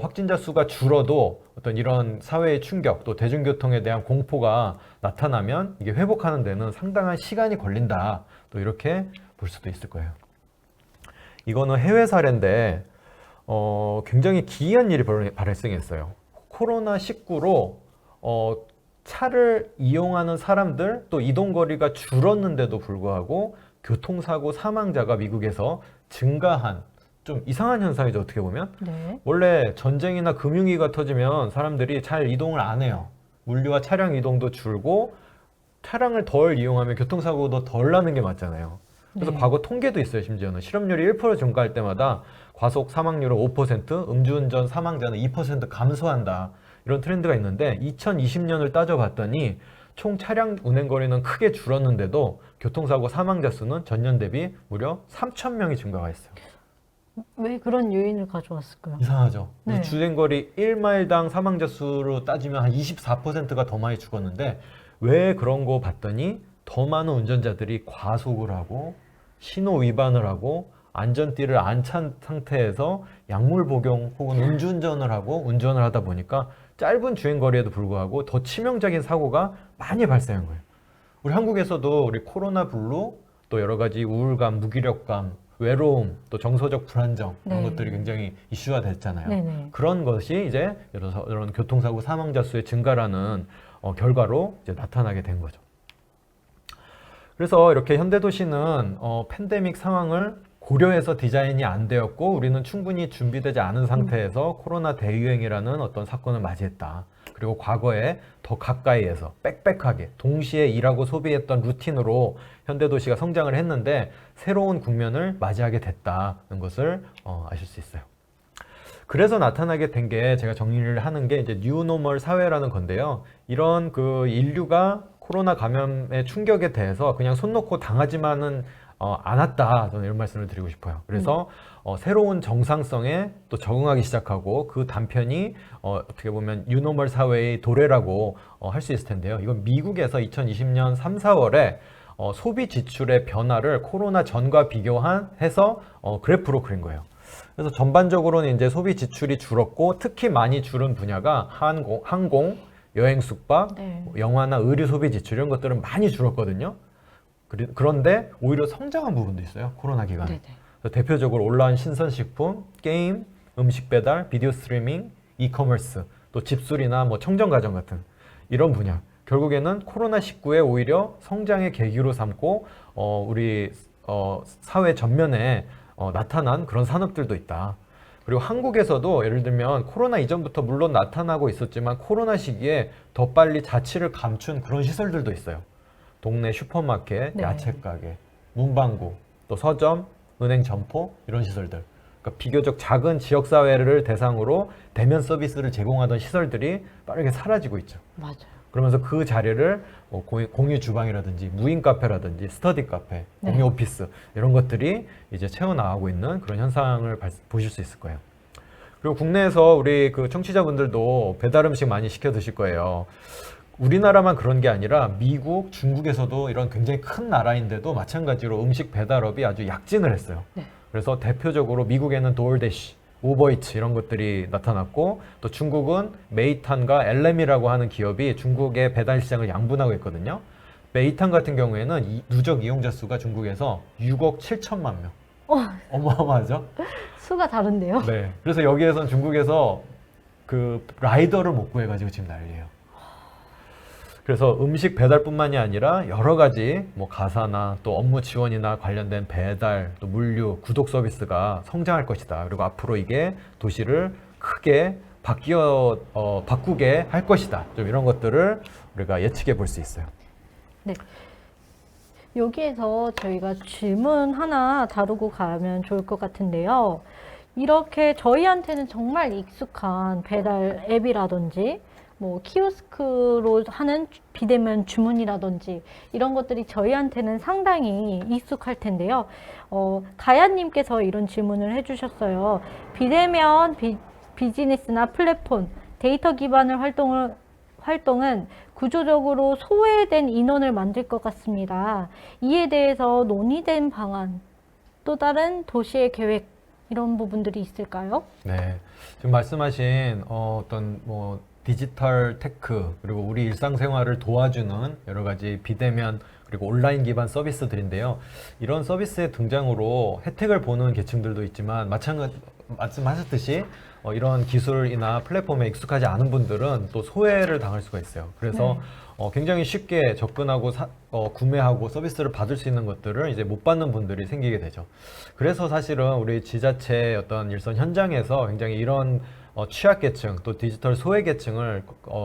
확진자 수가 줄어도 어떤 이런 사회의 충격 또 대중교통에 대한 공포가 나타나면 이게 회복하는 데는 상당한 시간이 걸린다. 또 이렇게 볼 수도 있을 거예요. 이거는 해외 사례인데 굉장히 기이한 일이 발생했어요. 코로나19로 차를 이용하는 사람들 또 이동거리가 줄었는데도 불구하고 교통사고 사망자가 미국에서 증가한 좀 이상한 현상이죠. 어떻게 보면 네. 원래 전쟁이나 금융위기가 터지면 사람들이 잘 이동을 안 해요. 물류와 차량 이동도 줄고 차량을 덜 이용하면 교통사고도 덜 나는 게 맞잖아요. 그래서 네. 과거 통계도 있어요. 심지어는 실업률이 1% 증가할 때마다 과속 사망률은 5%, 음주운전 사망자는 2% 감소한다. 이런 트렌드가 있는데 2020년을 따져봤더니 총 차량 운행 거리는 크게 줄었는데도 교통사고 사망자 수는 전년 대비 무려 3,000명이 증가가 했어요. 왜 그런 요인을 가져왔을까요? 이상하죠. 네. 주행거리 1마일당 사망자 수로 따지면 한 24%가 더 많이 죽었는데 왜 그런 거 봤더니 더 많은 운전자들이 과속을 하고 신호 위반을 하고 안전띠를 안 찬 상태에서 약물 복용 혹은 음주운전을 하고 운전을 하다 보니까 짧은 주행거리에도 불구하고 더 치명적인 사고가 많이 발생한 거예요. 우리 한국에서도 우리 코로나 블루 또 여러 가지 우울감, 무기력감, 외로움, 또 정서적 불안정 이런 네. 것들이 굉장히 이슈화 됐잖아요. 네네. 그런 것이 이제 이런 교통사고 사망자 수의 증가라는 결과로 이제 나타나게 된 거죠. 그래서 이렇게 현대도시는 팬데믹 상황을 고려해서 디자인이 안 되었고 우리는 충분히 준비되지 않은 상태에서 코로나 대유행이라는 어떤 사건을 맞이했다. 그리고 과거에 더 가까이에서 빽빽하게 동시에 일하고 소비했던 루틴으로 현대도시가 성장을 했는데 새로운 국면을 맞이하게 됐다는 것을 아실 수 있어요. 그래서 나타나게 된 게 제가 정리를 하는 게 이제 뉴노멀 사회라는 건데요. 이런 그 인류가 코로나 감염의 충격에 대해서 그냥 손 놓고 당하지만은 않았다. 저는 이런 말씀을 드리고 싶어요. 그래서 새로운 정상성에 또 적응하기 시작하고 그 단편이 어떻게 보면 뉴노멀 사회의 도래라고 할 수 있을 텐데요. 이건 미국에서 2020년 3, 4월에 소비 지출의 변화를 코로나 전과 비교해서 그래프로 그린 거예요. 그래서 전반적으로는 이제 소비 지출이 줄었고 특히 많이 줄은 분야가 항공, 여행 숙박, 네. 영화나 의류 소비 지출 이런 것들은 많이 줄었거든요. 그런데 오히려 성장한 부분도 있어요. 코로나 기간에. 네네. 그래서 대표적으로 올라온 신선식품, 게임, 음식 배달, 비디오 스트리밍, 이커머스, 또 집수리나 뭐 청정가전 같은 이런 분야. 결국에는 코로나19에 오히려 성장의 계기로 삼고 우리 사회 전면에 나타난 그런 산업들도 있다. 그리고 한국에서도 예를 들면 코로나 이전부터 물론 나타나고 있었지만 코로나 시기에 더 빨리 자취를 감춘 그런 시설들도 있어요. 동네 슈퍼마켓, 네. 야채 가게, 문방구, 또 서점, 은행 점포 이런 시설들. 그러니까 비교적 작은 지역 사회를 대상으로 대면 서비스를 제공하던 시설들이 빠르게 사라지고 있죠. 맞아요. 그러면서 그 자리를 뭐 공유 주방이라든지 무인 카페라든지 스터디 카페, 공유 네. 오피스 이런 것들이 이제 채워나가고 있는 그런 현상을 보실 수 있을 거예요. 그리고 국내에서 우리 그 청취자분들도 배달 음식 많이 시켜 드실 거예요. 우리나라만 그런 게 아니라 미국, 중국에서도 이런 굉장히 큰 나라인데도 마찬가지로 음식 배달업이 아주 약진을 했어요. 네. 그래서 대표적으로 미국에는 도어대시, 우버이츠 이런 것들이 나타났고 또 중국은 메이탄과 엘렘이라고 하는 기업이 중국의 배달 시장을 양분하고 있거든요. 메이탄 같은 경우에는 누적 이용자 수가 중국에서 6억 7천만 명. 어마어마하죠? 수가 다른데요? 네. 그래서 여기에선 중국에서 그 라이더를 못 구해가지고 지금 난리예요. 그래서 음식 배달뿐만이 아니라 여러 가지 뭐 가사나 또 업무 지원이나 관련된 배달, 또 물류, 구독 서비스가 성장할 것이다. 그리고 앞으로 이게 도시를 크게 바꾸게 할 것이다. 좀 이런 것들을 우리가 예측해 볼 수 있어요. 네. 여기에서 저희가 질문 하나 다루고 가면 좋을 것 같은데요. 이렇게 저희한테는 정말 익숙한 배달 앱이라든지 뭐 키오스크로 하는 비대면 주문이라든지 이런 것들이 저희한테는 상당히 익숙할 텐데요. 가야님께서 이런 질문을 해주셨어요. 비대면 비즈니스나 플랫폼, 데이터 기반의 활동은 구조적으로 소외된 인원을 만들 것 같습니다. 이에 대해서 논의된 방안, 또 다른 도시의 계획 이런 부분들이 있을까요? 네, 지금 말씀하신 어떤 뭐 디지털 테크 그리고 우리 일상생활을 도와주는 여러 가지 비대면 그리고 온라인 기반 서비스들인데요. 이런 서비스의 등장으로 혜택을 보는 계층들도 있지만 말씀하셨듯이 이런 기술이나 플랫폼에 익숙하지 않은 분들은 또 소외를 당할 수가 있어요. 그래서 굉장히 쉽게 접근하고 구매하고 서비스를 받을 수 있는 것들을 이제 못 받는 분들이 생기게 되죠. 그래서 사실은 우리 지자체의 어떤 일선 현장에서 굉장히 이런 취약계층 또 디지털 소외계층을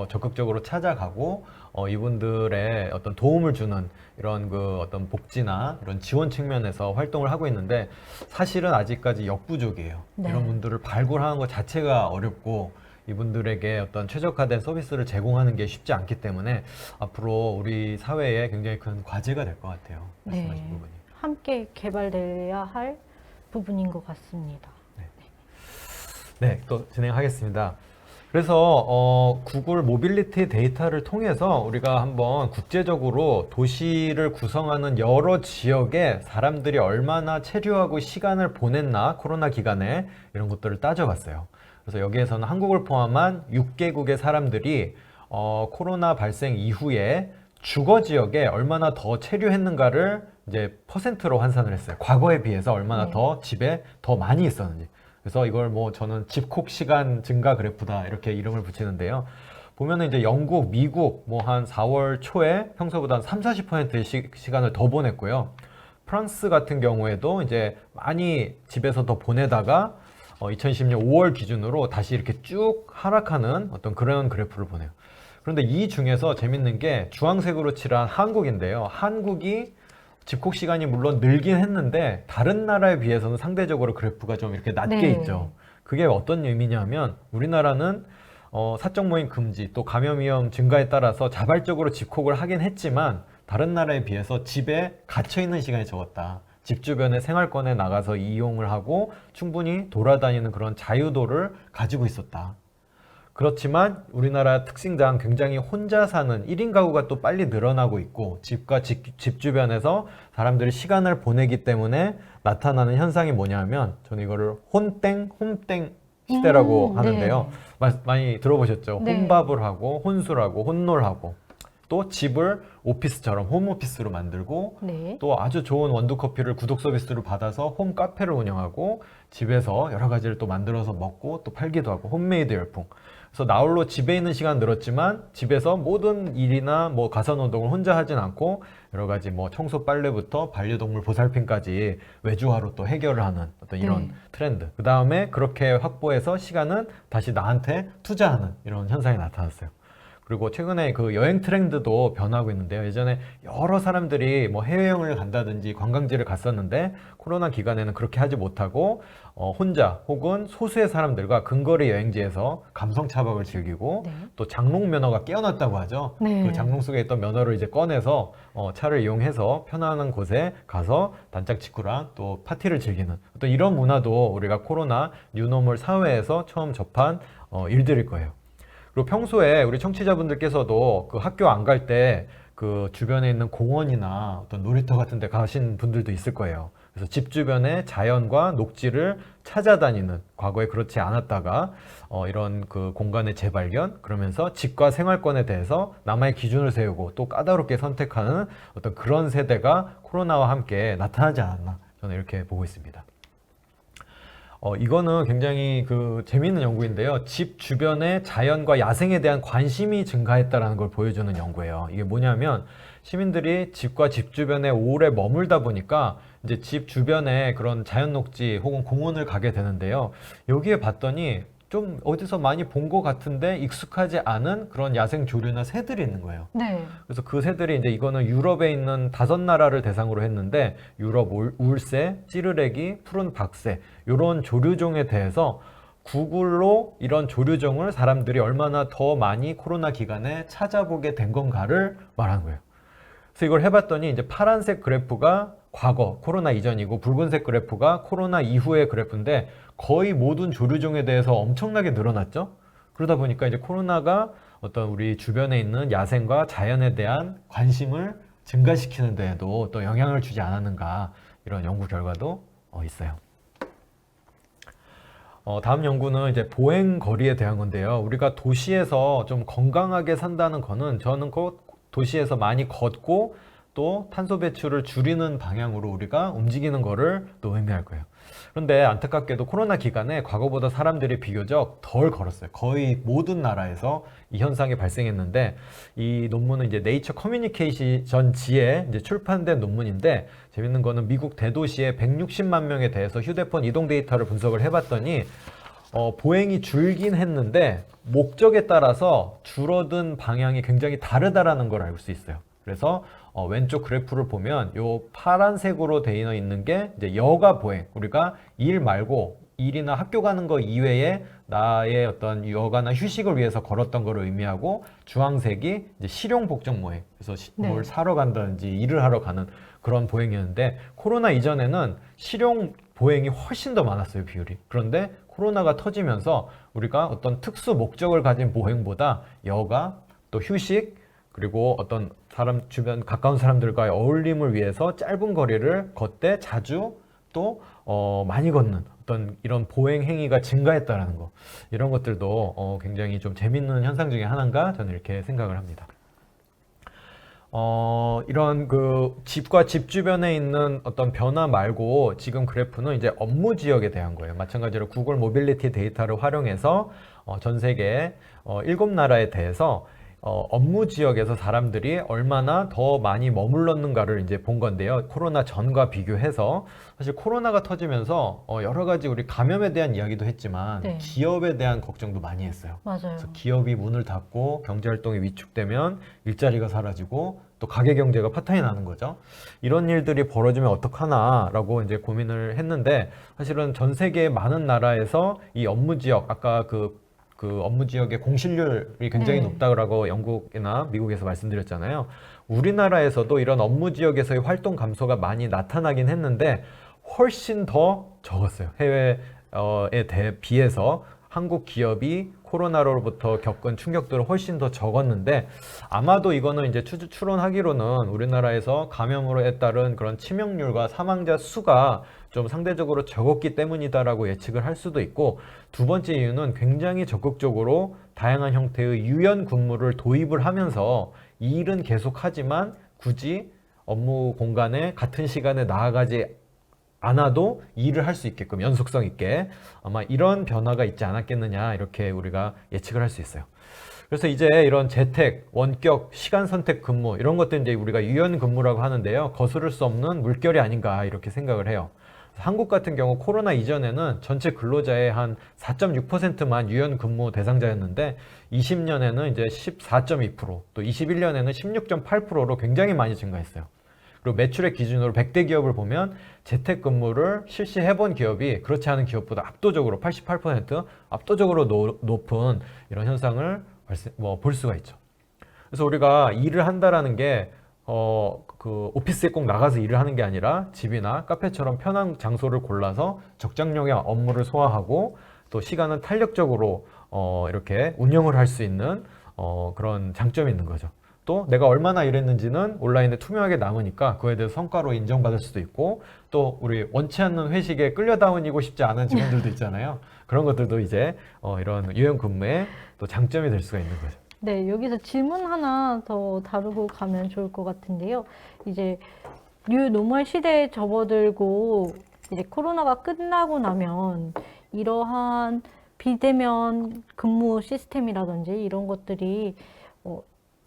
적극적으로 찾아가고 이분들의 어떤 도움을 주는 이런 그 어떤 복지나 이런 지원 측면에서 활동을 하고 있는데 사실은 아직까지 역부족이에요. 네. 이런 분들을 발굴하는 것 자체가 어렵고 이분들에게 어떤 최적화된 서비스를 제공하는 게 쉽지 않기 때문에 앞으로 우리 사회에 굉장히 큰 과제가 될 것 같아요. 말씀하신 네. 부분이. 함께 개발돼야 할 부분인 것 같습니다. 네, 또 진행하겠습니다. 그래서 구글 모빌리티 데이터를 통해서 우리가 한번 국제적으로 도시를 구성하는 여러 지역에 사람들이 얼마나 체류하고 시간을 보냈나 코로나 기간에 이런 것들을 따져봤어요. 그래서 여기에서는 한국을 포함한 6개국의 사람들이 코로나 발생 이후에 주거 지역에 얼마나 더 체류했는가를 이제 퍼센트로 환산을 했어요. 과거에 비해서 얼마나 네. 더 집에 더 많이 있었는지. 그래서 이걸 뭐 저는 집콕 시간 증가 그래프다 이렇게 이름을 붙이는데요. 보면은 이제 영국, 미국 뭐 한 4월 초에 평소보다 한 30-40%의 시간을 더 보냈고요. 프랑스 같은 경우에도 이제 많이 집에서 더 보내다가 2020년 5월 기준으로 다시 이렇게 쭉 하락하는 어떤 그런 그래프를 보내요. 그런데 이 중에서 재밌는 게 주황색으로 칠한 한국인데요. 한국이 집콕 시간이 물론 늘긴 했는데 다른 나라에 비해서는 상대적으로 그래프가 좀 이렇게 낮게 네. 있죠. 그게 어떤 의미냐면 우리나라는 사적 모임 금지 또 감염 위험 증가에 따라서 자발적으로 집콕을 하긴 했지만 다른 나라에 비해서 집에 갇혀 있는 시간이 적었다. 집 주변의 생활권에 나가서 이용을 하고 충분히 돌아다니는 그런 자유도를 가지고 있었다. 그렇지만 우리나라 특징상 굉장히 혼자 사는 1인 가구가 또 빨리 늘어나고 있고 집과 집 주변에서 사람들이 시간을 보내기 때문에 나타나는 현상이 뭐냐면 저는 이거를 혼땡, 홈땡 시대라고 하는데요. 많이 들어보셨죠? 네. 혼밥을 하고 혼술하고 혼놀하고 또 집을 오피스처럼 홈오피스로 만들고 네. 또 아주 좋은 원두커피를 구독 서비스로 받아서 홈 카페를 운영하고 집에서 여러 가지를 또 만들어서 먹고 또 팔기도 하고 홈메이드 열풍. 그래서 나홀로 집에 있는 시간 늘었지만 집에서 모든 일이나 뭐 가사노동을 혼자 하진 않고 여러 가지 뭐 청소 빨래부터 반려동물 보살핌까지 외주화로 또 해결을 하는 어떤 이런 네. 트렌드. 그 다음에 그렇게 확보해서 시간은 다시 나한테 투자하는 이런 현상이 나타났어요. 그리고 최근에 그 여행 트렌드도 변하고 있는데요. 예전에 여러 사람들이 뭐 해외여행을 간다든지 관광지를 갔었는데 코로나 기간에는 그렇게 하지 못하고 혼자 혹은 소수의 사람들과 근거리 여행지에서 감성 차박을 즐기고 네. 또 장롱 면허가 깨어났다고 하죠. 네. 그 장롱 속에 있던 면허를 이제 꺼내서 차를 이용해서 편안한 곳에 가서 단짝 친구랑 또 파티를 즐기는 어떤 이런 문화도 우리가 코로나 뉴노멀 사회에서 처음 접한 일들일 거예요. 그리고 평소에 우리 청취자분들께서도 그 학교 안 갈 때 그 주변에 있는 공원이나 어떤 놀이터 같은 데 가신 분들도 있을 거예요. 그래서 집 주변에 자연과 녹지를 찾아다니는, 과거에 그렇지 않았다가 이런 그 공간의 재발견, 그러면서 집과 생활권에 대해서 나만의 기준을 세우고 또 까다롭게 선택하는 어떤 그런 세대가 코로나와 함께 나타나지 않았나, 저는 이렇게 보고 있습니다. 이거는 굉장히 그 재미있는 연구인데요. 집 주변의 자연과 야생에 대한 관심이 증가했다는 걸 보여주는 연구예요. 이게 뭐냐면 시민들이 집과 집 주변에 오래 머물다 보니까 이제 집 주변에 그런 자연 녹지 혹은 공원을 가게 되는데요. 여기에 봤더니 좀 어디서 많이 본 것 같은데 익숙하지 않은 그런 야생 조류나 새들이 있는 거예요. 네. 그래서 그 새들이 이제 이거는 유럽에 있는 5나라를 대상으로 했는데 유럽 울새, 찌르레기, 푸른 박새 이런 조류종에 대해서 구글로 이런 조류종을 사람들이 얼마나 더 많이 코로나 기간에 찾아보게 된 건가를 말한 거예요. 그래서 이걸 해봤더니 이제 파란색 그래프가 과거 코로나 이전이고 붉은색 그래프가 코로나 이후의 그래프인데 거의 모든 조류종에 대해서 엄청나게 늘어났죠. 그러다 보니까 이제 코로나가 어떤 우리 주변에 있는 야생과 자연에 대한 관심을 증가시키는 데에도 또 영향을 주지 않았는가, 이런 연구 결과도 있어요. 다음 연구는 이제 보행 거리에 대한 건데요. 우리가 도시에서 좀 건강하게 산다는 거는 저는 도시에서 많이 걷고 또 탄소 배출을 줄이는 방향으로 우리가 움직이는 거를 또 의미할 거예요. 그런데 안타깝게도 코로나 기간에 과거보다 사람들이 비교적 덜 걸었어요. 거의 모든 나라에서 이 현상이 발생했는데, 이 논문은 이제 네이처 커뮤니케이션지에 이제 출판된 논문인데, 재밌는 거는 미국 대도시의 160만 명에 대해서 휴대폰 이동 데이터를 분석을 해봤더니 보행이 줄긴 했는데 목적에 따라서 줄어든 방향이 굉장히 다르다라는 걸 알 수 있어요. 그래서 왼쪽 그래프를 보면 요 파란색으로 되어 있는 게 이제 여가 보행, 우리가 일 말고 일이나 학교 가는 거 이외에 나의 어떤 여가나 휴식을 위해서 걸었던 거를 의미하고, 주황색이 이제 실용 복종 보행, 그래서 뭘 사러 간다든지 일을 하러 가는 그런 보행이었는데, 코로나 이전에는 실용 보행이 훨씬 더 많았어요, 비율이. 그런데 코로나가 터지면서 우리가 어떤 특수 목적을 가진 보행보다 여가, 또 휴식, 그리고 어떤 사람 주변 가까운 사람들과의 어울림을 위해서 짧은 거리를 걷되 자주 또 많이 걷는 어떤 이런 보행 행위가 증가했다라는 거, 이런 것들도 굉장히 좀 재밌는 현상 중에 하나인가, 저는 이렇게 생각을 합니다. 이런 그 집과 집 주변에 있는 어떤 변화 말고 지금 그래프는 이제 업무 지역에 대한 거예요. 마찬가지로 구글 모빌리티 데이터를 활용해서 전 세계 7나라에 대해서 업무 지역에서 사람들이 얼마나 더 많이 머물렀는가를 이제 본 건데요. 코로나 전과 비교해서 사실 코로나가 터지면서 여러 가지 우리 감염에 대한 이야기도 했지만 네. 기업에 대한 걱정도 많이 했어요. 맞아요. 그래서 기업이 문을 닫고 경제 활동이 위축되면 일자리가 사라지고 또 가계 경제가 파탄이 나는 거죠. 이런 일들이 벌어지면 어떡하나라고 이제 고민을 했는데, 사실은 전 세계의 많은 나라에서 이 업무 지역, 아까 그 업무 지역의 공실률이 굉장히 높다고 영국이나 미국에서 말씀드렸잖아요. 우리나라에서도 이런 업무 지역에서의 활동 감소가 많이 나타나긴 했는데 훨씬 더 적었어요. 해외에 비해서 한국 기업이 코로나로부터 겪은 충격들은 훨씬 더 적었는데 아마도 이거는 이제 추론하기로는 우리나라에서 감염으로에 따른 그런 치명률과 사망자 수가 좀 상대적으로 적었기 때문이다라고 예측을 할 수도 있고, 두 번째 이유는 굉장히 적극적으로 다양한 형태의 유연 근무를 도입을 하면서 일은 계속하지만 굳이 업무 공간에 같은 시간에 나아가지 않아도 일을 할 수 있게끔 연속성 있게 아마 이런 변화가 있지 않았겠느냐, 이렇게 우리가 예측을 할 수 있어요. 그래서 이제 이런 재택, 원격, 시간 선택 근무 이런 것들 이제 우리가 유연 근무라고 하는데요. 거스를 수 없는 물결이 아닌가 이렇게 생각을 해요. 한국 같은 경우 코로나 이전에는 전체 근로자의 한 4.6%만 유연 근무 대상자였는데 20년에는 이제 14.2%, 또 21년에는 16.8%로 굉장히 많이 증가했어요. 그리고 매출액 기준으로 100대 기업을 보면 재택근무를 실시해본 기업이 그렇지 않은 기업보다 압도적으로 88% 압도적으로 높은 이런 현상을 볼 수가 있죠. 그래서 우리가 일을 한다라는 게 그 오피스에 꼭 나가서 일을 하는 게 아니라 집이나 카페처럼 편한 장소를 골라서 적정량의 업무를 소화하고 또 시간은 탄력적으로 이렇게 운영을 할 수 있는 그런 장점이 있는 거죠. 또 내가 얼마나 일했는지는 온라인에 투명하게 남으니까 그에 대해서 성과로 인정받을 수도 있고, 또 우리 원치 않는 회식에 끌려다니고 싶지 않은 직원들도 있잖아요. 그런 것들도 이제 이런 유연 근무의 또 장점이 될 수가 있는 거죠. 네, 여기서 질문 하나 더 다루고 가면 좋을 것 같은데요. 이제 뉴 노멀 시대에 접어들고 이제 코로나가 끝나고 나면 이러한 비대면 근무 시스템이라든지 이런 것들이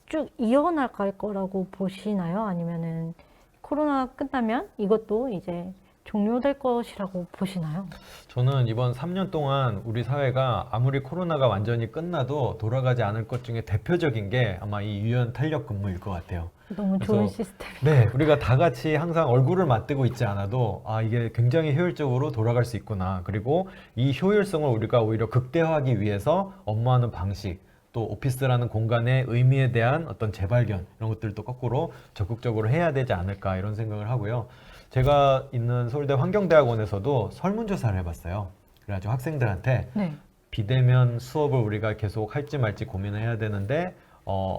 쭉 이어나갈 거라고 보시나요? 아니면은 코로나 끝나면 이것도 이제 종료될 것이라고 보시나요? 저는 이번 3년 동안 우리 사회가 아무리 코로나가 완전히 끝나도 돌아가지 않을 것 중에 대표적인 게 아마 이 유연 탄력 근무일 것 같아요. 너무 좋은 그래서 시스템. 네, 우리가 다 같이 항상 얼굴을 맞대고 있지 않아도 이게 굉장히 효율적으로 돌아갈 수 있구나. 그리고 이 효율성을 우리가 오히려 극대화하기 위해서 업무하는 방식, 또 오피스라는 공간의 의미에 대한 어떤 재발견 이런 것들도 거꾸로 적극적으로 해야 되지 않을까 이런 생각을 하고요. 제가 있는 서울대 환경대학원에서도 설문조사를 해봤어요. 그래가지고 학생들한테 네. 비대면 수업을 우리가 계속 할지 말지 고민을 해야 되는데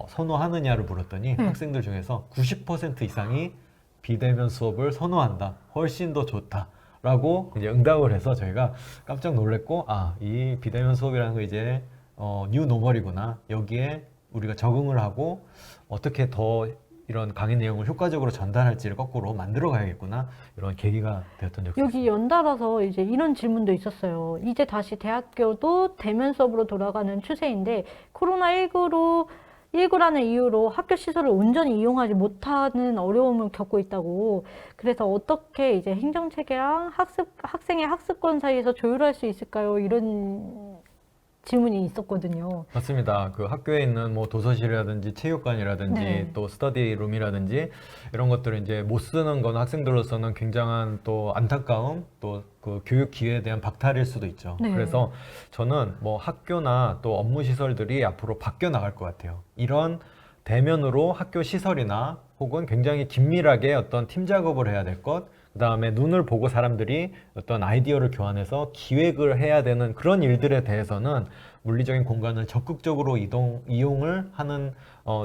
선호하느냐를 물었더니 학생들 중에서 90% 이상이 비대면 수업을 선호한다. 훨씬 더 좋다. 라고 이제 응답을 해서 저희가 깜짝 놀랐고, 이 비대면 수업이라는 거 이제 뉴 노멀이구나. 여기에 우리가 적응을 하고 어떻게 더 이런 강의 내용을 효과적으로 전달할지를 거꾸로 만들어 가야겠구나. 이런 계기가 되었던 적이 여기 있습니다. 연달아서 이제 이런 질문도 있었어요. 이제 다시 대학교도 대면 수업으로 돌아가는 추세인데 코로나19라는 이유로 학교 시설을 온전히 이용하지 못하는 어려움을 겪고 있다고. 그래서 어떻게 이제 행정체계랑 학생의 학습권 사이에서 조율할 수 있을까요? 이런 질문이 있었거든요. 맞습니다. 그 학교에 있는 뭐 도서실이라든지 체육관이라든지 네. 또 스터디룸이라든지 이런 것들을 이제 못 쓰는 건 학생들로서는 굉장한 또 안타까움, 또 그 교육 기회에 대한 박탈일 수도 있죠. 네. 그래서 저는 뭐 학교나 또 업무 시설들이 앞으로 바뀌어 나갈 것 같아요. 이런 대면으로 학교 시설이나 혹은 굉장히 긴밀하게 어떤 팀 작업을 해야 될 것, 그 다음에 눈을 보고 사람들이 어떤 아이디어를 교환해서 기획을 해야 되는 그런 일들에 대해서는 물리적인 공간을 적극적으로 이용을 하는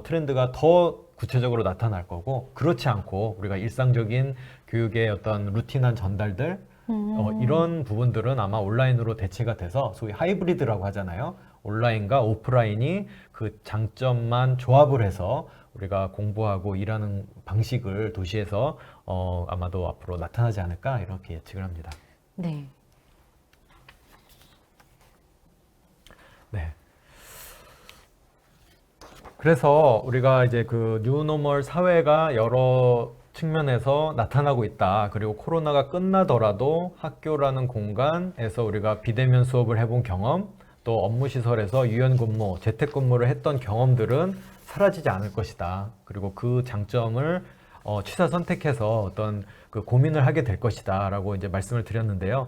트렌드가 더 구체적으로 나타날 거고, 그렇지 않고 우리가 일상적인 교육의 어떤 루틴한 전달들, 이런 부분들은 아마 온라인으로 대체가 돼서 소위 하이브리드라고 하잖아요. 온라인과 오프라인이 그 장점만 조합을 해서 우리가 공부하고 일하는 방식을 도시에서 아마도 앞으로 나타나지 않을까 이렇게 예측을 합니다. 네. 네. 그래서 우리가 이제 그 뉴노멀 사회가 여러 측면에서 나타나고 있다. 그리고 코로나가 끝나더라도 학교라는 공간에서 우리가 비대면 수업을 해본 경험, 또 업무 시설에서 유연 근무, 재택 근무를 했던 경험들은 사라지지 않을 것이다. 그리고 그 장점을 취사 선택해서 어떤 그 고민을 하게 될 것이다라고 이제 말씀을 드렸는데요.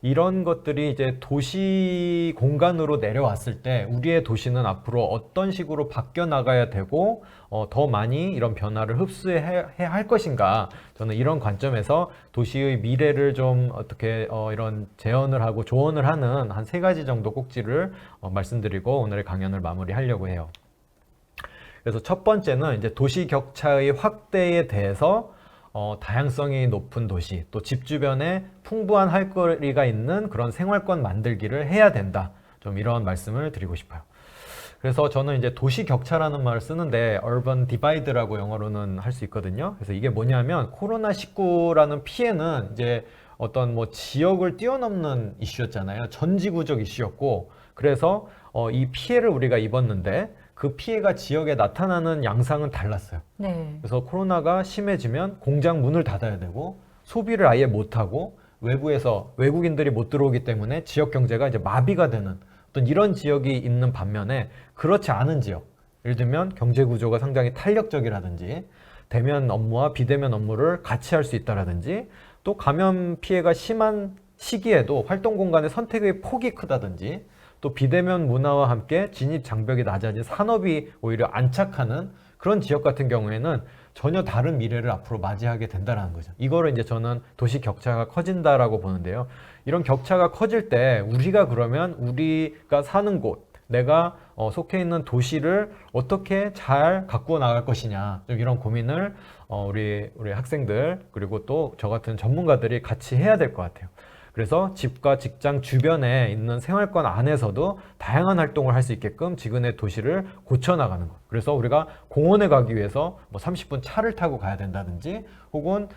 이런 것들이 이제 도시 공간으로 내려왔을 때 우리의 도시는 앞으로 어떤 식으로 바뀌어 나가야 되고 더 많이 이런 변화를 흡수해야 할 것인가, 저는 이런 관점에서 도시의 미래를 좀 어떻게 이런 재현을 하고 조언을 하는 한 3가지 정도 꼭지를 말씀드리고 오늘의 강연을 마무리하려고 해요. 그래서 첫 번째는 이제 도시 격차의 확대에 대해서 다양성이 높은 도시, 또 집 주변에 풍부한 할 거리가 있는 그런 생활권 만들기를 해야 된다. 좀 이런 말씀을 드리고 싶어요. 그래서 저는 이제 도시 격차라는 말을 쓰는데 urban divide라고 영어로는 할 수 있거든요. 그래서 이게 뭐냐면 코로나19라는 피해는 이제 어떤 뭐 지역을 뛰어넘는 이슈였잖아요. 전지구적 이슈였고, 그래서 이 피해를 우리가 입었는데 그 피해가 지역에 나타나는 양상은 달랐어요. 네. 그래서 코로나가 심해지면 공장 문을 닫아야 되고 소비를 아예 못하고 외부에서 외국인들이 못 들어오기 때문에 지역 경제가 이제 마비가 되는 어떤 이런 지역이 있는 반면에, 그렇지 않은 지역, 예를 들면 경제 구조가 상당히 탄력적이라든지 대면 업무와 비대면 업무를 같이 할 수 있다라든지, 또 감염 피해가 심한 시기에도 활동 공간의 선택의 폭이 크다든지, 또 비대면 문화와 함께 진입 장벽이 낮아진 산업이 오히려 안착하는 그런 지역 같은 경우에는 전혀 다른 미래를 앞으로 맞이하게 된다는 거죠. 이거를 이제 저는 도시 격차가 커진다라고 보는데요. 이런 격차가 커질 때 우리가 그러면 우리가 사는 곳, 내가 속해 있는 도시를 어떻게 잘 가꾸어 나갈 것이냐, 좀 이런 고민을 우리 학생들 그리고 또 저 같은 전문가들이 같이 해야 될 것 같아요. 그래서 집과 직장 주변에 있는 생활권 안에서도 다양한 활동을 할 수 있게끔 지금의 도시를 고쳐나가는 것. 그래서 우리가 공원에 가기 위해서 뭐 30분 차를 타고 가야 된다든지, 혹은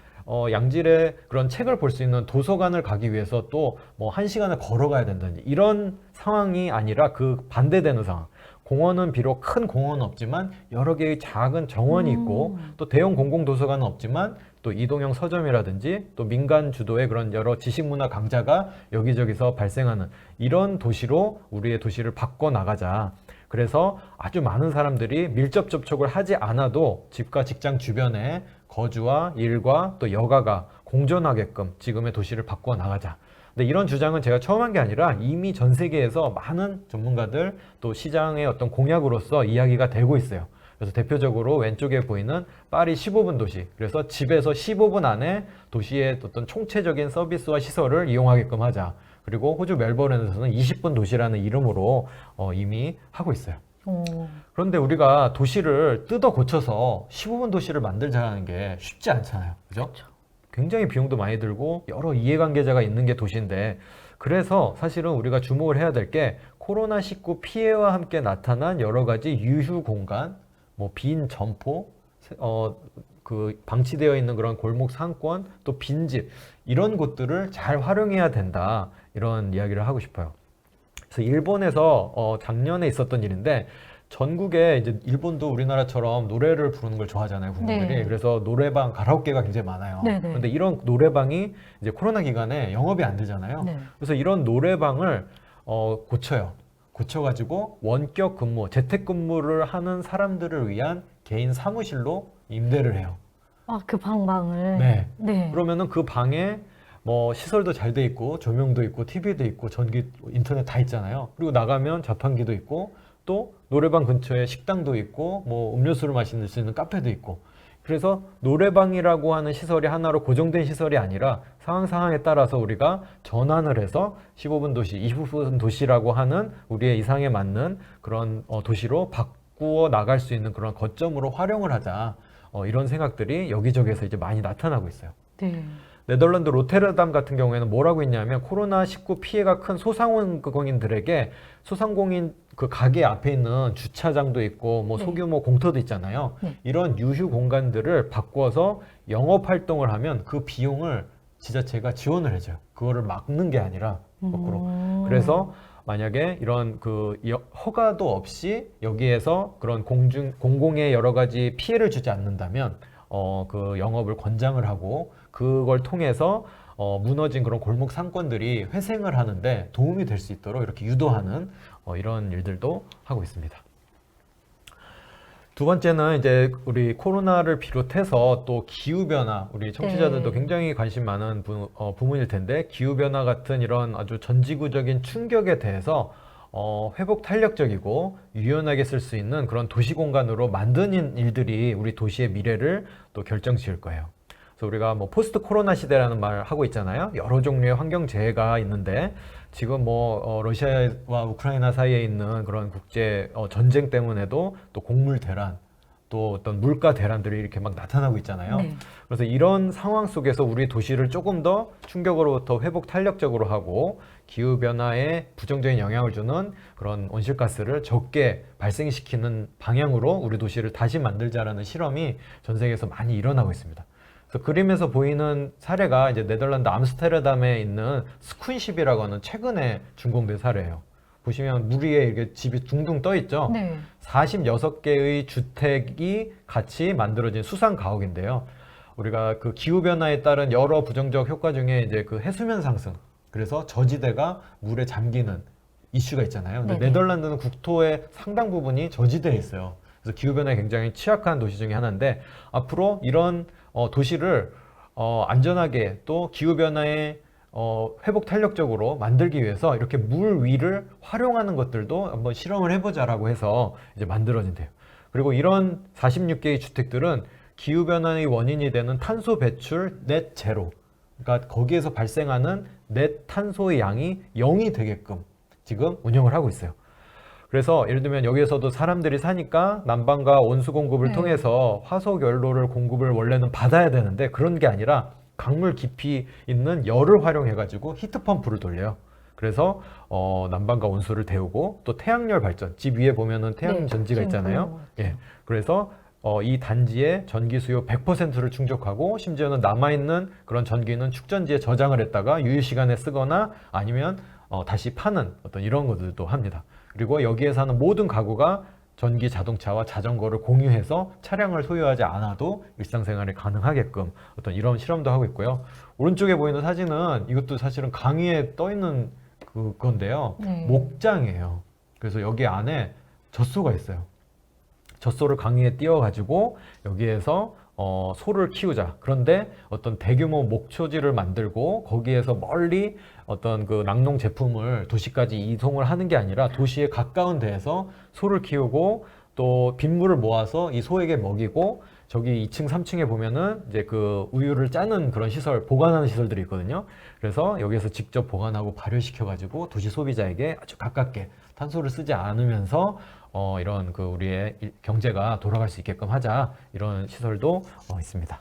양질의 그런 책을 볼 수 있는 도서관을 가기 위해서 또 뭐 1시간을 걸어가야 된다든지, 이런 상황이 아니라 그 반대되는 상황. 공원은 비록 큰 공원은 없지만 여러 개의 작은 정원이 있고, 또 대형 공공도서관은 없지만 또 이동형 서점이라든지 또 민간 주도의 그런 여러 지식문화 강자가 여기저기서 발생하는 이런 도시로 우리의 도시를 바꿔나가자. 그래서 아주 많은 사람들이 밀접 접촉을 하지 않아도 집과 직장 주변에 거주와 일과 또 여가가 공존하게끔 지금의 도시를 바꿔나가자. 근데 이런 주장은 제가 처음 한 게 아니라 이미 전 세계에서 많은 전문가들 또 시장의 어떤 공약으로서 이야기가 되고 있어요. 그래서 대표적으로 왼쪽에 보이는 파리 15분 도시, 그래서 집에서 15분 안에 도시의 어떤 총체적인 서비스와 시설을 이용하게끔 하자. 그리고 호주 멜버른에서는 20분 도시라는 이름으로 이미 하고 있어요. 그런데 우리가 도시를 뜯어 고쳐서 15분 도시를 만들자는 게 쉽지 않잖아요. 그죠? 굉장히 비용도 많이 들고 여러 이해관계자가 있는 게 도시인데, 그래서 사실은 우리가 주목을 해야 될 게 코로나19 피해와 함께 나타난 여러 가지 유휴 공간, 뭐 빈 점포, 그 방치되어 있는 그런 골목 상권, 또 빈집, 이런 곳들을 잘 활용해야 된다, 이런 이야기를 하고 싶어요. 그래서 일본에서 작년에 있었던 일인데, 전국에 이제 일본도 우리나라처럼 노래를 부르는 걸 좋아하잖아요, 국민들이. 네. 그래서 노래방, 가라오케가 굉장히 많아요. 네네. 그런데 이런 노래방이 이제 코로나 기간에 영업이 안 되잖아요. 네. 그래서 이런 노래방을 고쳐요. 고쳐가지고 원격 근무, 재택 근무를 하는 사람들을 위한 개인 사무실로 임대를 해요. 아, 그 방방을. 네. 네. 그러면은 그 방에 뭐 시설도 잘 돼 있고, 조명도 있고, TV도 있고, 전기, 인터넷 다 있잖아요. 그리고 나가면 자판기도 있고, 또 노래방 근처에 식당도 있고, 뭐 음료수를 마실 수 있는 카페도 있고. 그래서 노래방이라고 하는 시설이 하나로 고정된 시설이 아니라 상황에 따라서 우리가 전환을 해서 15분 도시, 20분 도시라고 하는 우리의 이상에 맞는 그런 도시로 바꾸어 나갈 수 있는 그런 거점으로 활용을 하자. 이런 생각들이 여기저기에서 이제 많이 나타나고 있어요. 네. 네덜란드 로테르담 같은 경우에는 뭐라고 했냐면, 코로나19 피해가 큰 소상공인들에게 소상공인 그 가게 앞에 있는 주차장도 있고 뭐 네. 소규모 공터도 있잖아요. 네. 이런 유휴 공간들을 바꿔서 영업 활동을 하면 그 비용을 지자체가 지원을 해줘요. 그거를 막는 게 아니라 거꾸로. 그래서 만약에 이런 그 허가도 없이 여기에서 그런 공공의 여러 가지 피해를 주지 않는다면 그 영업을 권장을 하고, 그걸 통해서 무너진 그런 골목 상권들이 회생을 하는데 도움이 될 수 있도록 이렇게 유도하는 이런 일들도 하고 있습니다. 두 번째는 이제 우리 코로나를 비롯해서 또 기후변화, 우리 청취자들도 네. 굉장히 관심 많은 부문일 텐데, 기후변화 같은 이런 아주 전지구적인 충격에 대해서 회복 탄력적이고 유연하게 쓸 수 있는 그런 도시 공간으로 만드는 일들이 우리 도시의 미래를 또 결정 지을 거예요. 그래서 우리가 뭐 포스트 코로나 시대라는 말 하고 있잖아요. 여러 종류의 환경 재해가 있는데, 지금 뭐 러시아와 우크라이나 사이에 있는 그런 국제 전쟁 때문에도 또 곡물 대란, 또 어떤 물가 대란들이 이렇게 막 나타나고 있잖아요. 네. 그래서 이런 상황 속에서 우리 도시를 조금 더 충격으로부터 회복 탄력적으로 하고, 기후 변화에 부정적인 영향을 주는 그런 온실가스를 적게 발생시키는 방향으로 우리 도시를 다시 만들자라는 실험이 전 세계에서 많이 일어나고 있습니다. 그래서 그림에서 보이는 사례가 이제 네덜란드 암스테르담에 있는 스쿤십이라고 하는 최근에 준공된 사례예요. 보시면 물 위에 이렇게 집이 둥둥 떠 있죠. 네. 46개의 주택이 같이 만들어진 수상 가옥인데요. 우리가 그 기후 변화에 따른 여러 부정적 효과 중에 이제 그 해수면 상승, 그래서 저지대가 물에 잠기는 이슈가 있잖아요. 근데 네네. 네덜란드는 국토의 상당 부분이 저지대에 있어요. 그래서 기후 변화에 굉장히 취약한 도시 중에 하나인데, 앞으로 이런 도시를 안전하게 또 기후 변화에 회복 탄력적으로 만들기 위해서 이렇게 물 위를 활용하는 것들도 한번 실험을 해보자라고 해서 이제 만들어진대요. 그리고 이런 46개의 주택들은 기후 변화의 원인이 되는 탄소 배출 넷 제로, 그러니까 거기에서 발생하는 넷 탄소의 양이 0이 되게끔 지금 운영을 하고 있어요. 그래서 예를 들면 여기에서도 사람들이 사니까 난방과 온수 공급을 네. 통해서 화석 연료를 공급을 원래는 받아야 되는데, 그런 게 아니라 강물 깊이 있는 열을 활용해 가지고 히트 펌프를 돌려요. 그래서 난방과 온수를 데우고, 또 태양열 발전, 집 위에 보면은 태양 네, 전지가 지금 있잖아요. 보이는 것 예. 그래서 이 단지의 전기 수요 100%를 충족하고, 심지어는 남아있는 그런 전기는 축전지에 저장을 했다가 유휴 시간에 쓰거나 아니면 다시 파는 어떤 이런 것들도 합니다. 그리고 여기에 사는 모든 가구가 전기 자동차와 자전거를 공유해서 차량을 소유하지 않아도 일상생활이 가능하게끔 어떤 이런 실험도 하고 있고요. 오른쪽에 보이는 사진은 이것도 사실은 강 위에 떠 있는 그건데요. 네. 목장이에요. 그래서 여기 안에 젖소가 있어요. 젖소를 강 위에 띄워가지고 여기에서 소를 키우자. 그런데 어떤 대규모 목초지를 만들고 거기에서 멀리 어떤 그 낙농 제품을 도시까지 이송을 하는 게 아니라 도시에 가까운 데에서 소를 키우고, 또 빗물을 모아서 이 소에게 먹이고, 저기 2층, 3층에 보면은 이제 그 우유를 짜는 그런 시설, 보관하는 시설들이 있거든요. 그래서 여기에서 직접 보관하고 발효시켜가지고 도시 소비자에게 아주 가깝게 탄소를 쓰지 않으면서 이런 그 우리의 경제가 돌아갈 수 있게끔 하자, 이런 시설도 있습니다.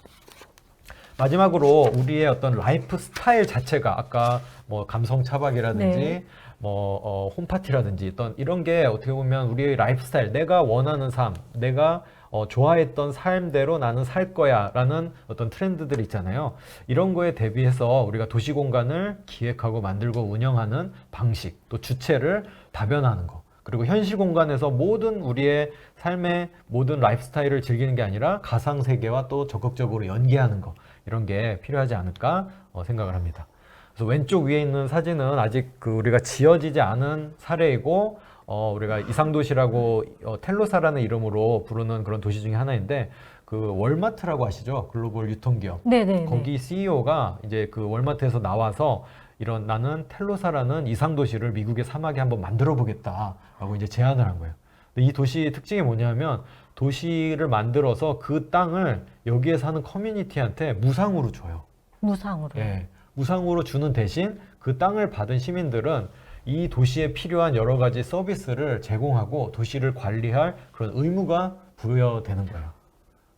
마지막으로 우리의 어떤 라이프 스타일 자체가 아까 뭐 감성 차박이라든지 네. 뭐 홈파티라든지 어떤 이런 게 어떻게 보면 우리의 라이프 스타일, 내가 원하는 삶, 내가 좋아했던 삶대로 나는 살 거야 라는 어떤 트렌드들이 있잖아요. 이런 거에 대비해서 우리가 도시 공간을 기획하고 만들고 운영하는 방식, 또 주체를 다변화하는 거, 그리고 현실 공간에서 모든 우리의 삶의 모든 라이프 스타일을 즐기는 게 아니라 가상 세계와 또 적극적으로 연계하는 거, 이런 게 필요하지 않을까 생각을 합니다. 그래서 왼쪽 위에 있는 사진은 아직 그 우리가 지어지지 않은 사례이고, 우리가 이상도시라고 텔로사라는 이름으로 부르는 그런 도시 중에 하나인데, 그 월마트라고 아시죠? 글로벌 유통기업. 네네. 거기 CEO가 이제 그 월마트에서 나와서 이런 나는 텔로사라는 이상도시를 미국의 사막에 한번 만들어 보겠다라고 이제 제안을 한 거예요. 근데 이 도시의 특징이 뭐냐면, 도시를 만들어서 그 땅을 여기에 사는 커뮤니티한테 무상으로 줘요. 무상으로. 예, 무상으로 주는 대신 그 땅을 받은 시민들은 이 도시에 필요한 여러 가지 서비스를 제공하고 도시를 관리할 그런 의무가 부여되는 거예요.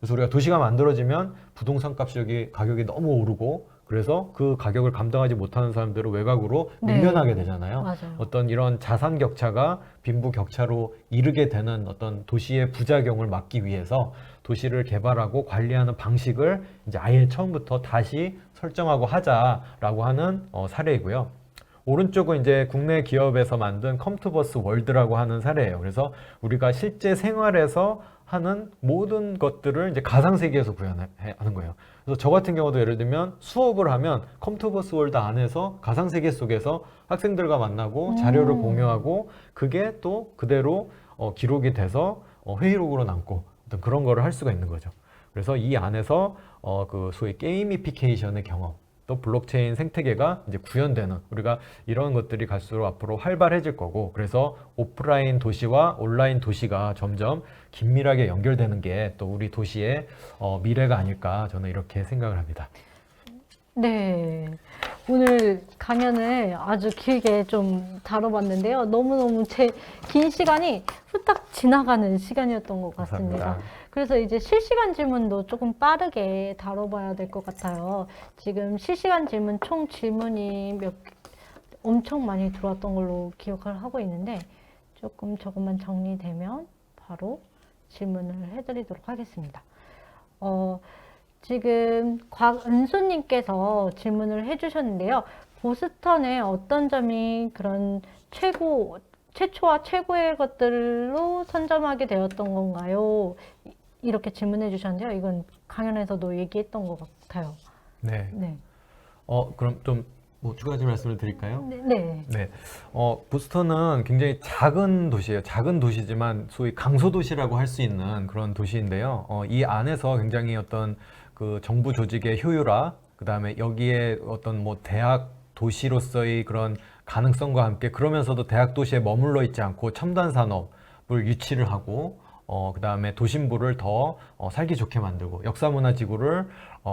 그래서 우리가 도시가 만들어지면 부동산 값이 가격이 너무 오르고, 그래서 그 가격을 감당하지 못하는 사람들은 외곽으로 네. 밀려나게 되잖아요. 맞아요. 어떤 이런 자산 격차가 빈부 격차로 이르게 되는 어떤 도시의 부작용을 막기 위해서 도시를 개발하고 관리하는 방식을 이제 아예 처음부터 다시 설정하고 하자라고 하는 사례이고요. 오른쪽은 이제 국내 기업에서 만든 컴투버스 월드라고 하는 사례예요. 그래서 우리가 실제 생활에서 하는 모든 것들을 이제 가상세계에서 구현하는 거예요. 그래서 저 같은 경우도 예를 들면 수업을 하면 컴투버스 월드 안에서 가상세계 속에서 학생들과 만나고 자료를 공유하고, 그게 또 그대로 기록이 돼서 회의록으로 남고, 어떤 그런 거를 할 수가 있는 거죠. 그래서 이 안에서 그 소위 게이미피케이션의 경험, 또 블록체인 생태계가 이제 구현되는, 우리가 이런 것들이 갈수록 앞으로 활발해질 거고, 그래서 오프라인 도시와 온라인 도시가 점점 긴밀하게 연결되는 게 또 우리 도시의 미래가 아닐까, 저는 이렇게 생각을 합니다. 네. 오늘 강연을 아주 길게 좀 다뤄봤는데요. 너무너무 긴 시간이 후딱 지나가는 시간이었던 것 같습니다. 감사합니다. 그래서 이제 실시간 질문도 조금 빠르게 다뤄봐야 될 것 같아요. 지금 실시간 질문 총 질문이 엄청 많이 들어왔던 걸로 기억을 하고 있는데 조금 조금만 정리되면 바로 질문을 해드리도록 하겠습니다. 지금 곽은수님께서 질문을 해주셨는데요. 보스턴의 어떤 점이 그런 최초와 최고의 것들로 선점하게 되었던 건가요? 이렇게 질문해 주셨는데요. 이건 강연에서도 얘기했던 것 같아요. 네. 네. 그럼 좀 뭐 추가 말씀을 드릴까요? 네. 네. 보스턴은 굉장히 작은 도시예요. 작은 도시지만 소위 강소도시라고 할 수 있는 그런 도시인데요. 이 안에서 굉장히 어떤 그 정부 조직의 효율화, 그 다음에 여기에 어떤 뭐 대학 도시로서의 그런 가능성과 함께 그러면서도 대학 도시에 머물러 있지 않고 첨단 산업을 유치를 하고, 그 다음에 도심부를 더 살기 좋게 만들고 역사문화지구를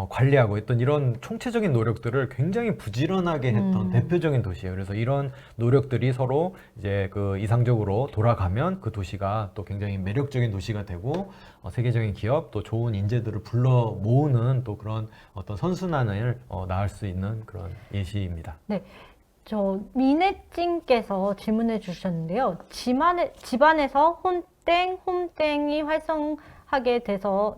관리하고 있던 이런 총체적인 노력들을 굉장히 부지런하게 했던 대표적인 도시예요. 그래서 이런 노력들이 서로 이제 그 이상적으로 돌아가면 그 도시가 또 굉장히 매력적인 도시가 되고 세계적인 기업 또 좋은 인재들을 불러 모으는 또 그런 어떤 선순환을 낳을 수 있는 그런 예시입니다. 네. 저 미네찡께서 질문해 주셨는데요. 집안에서 홈땡이 활성하게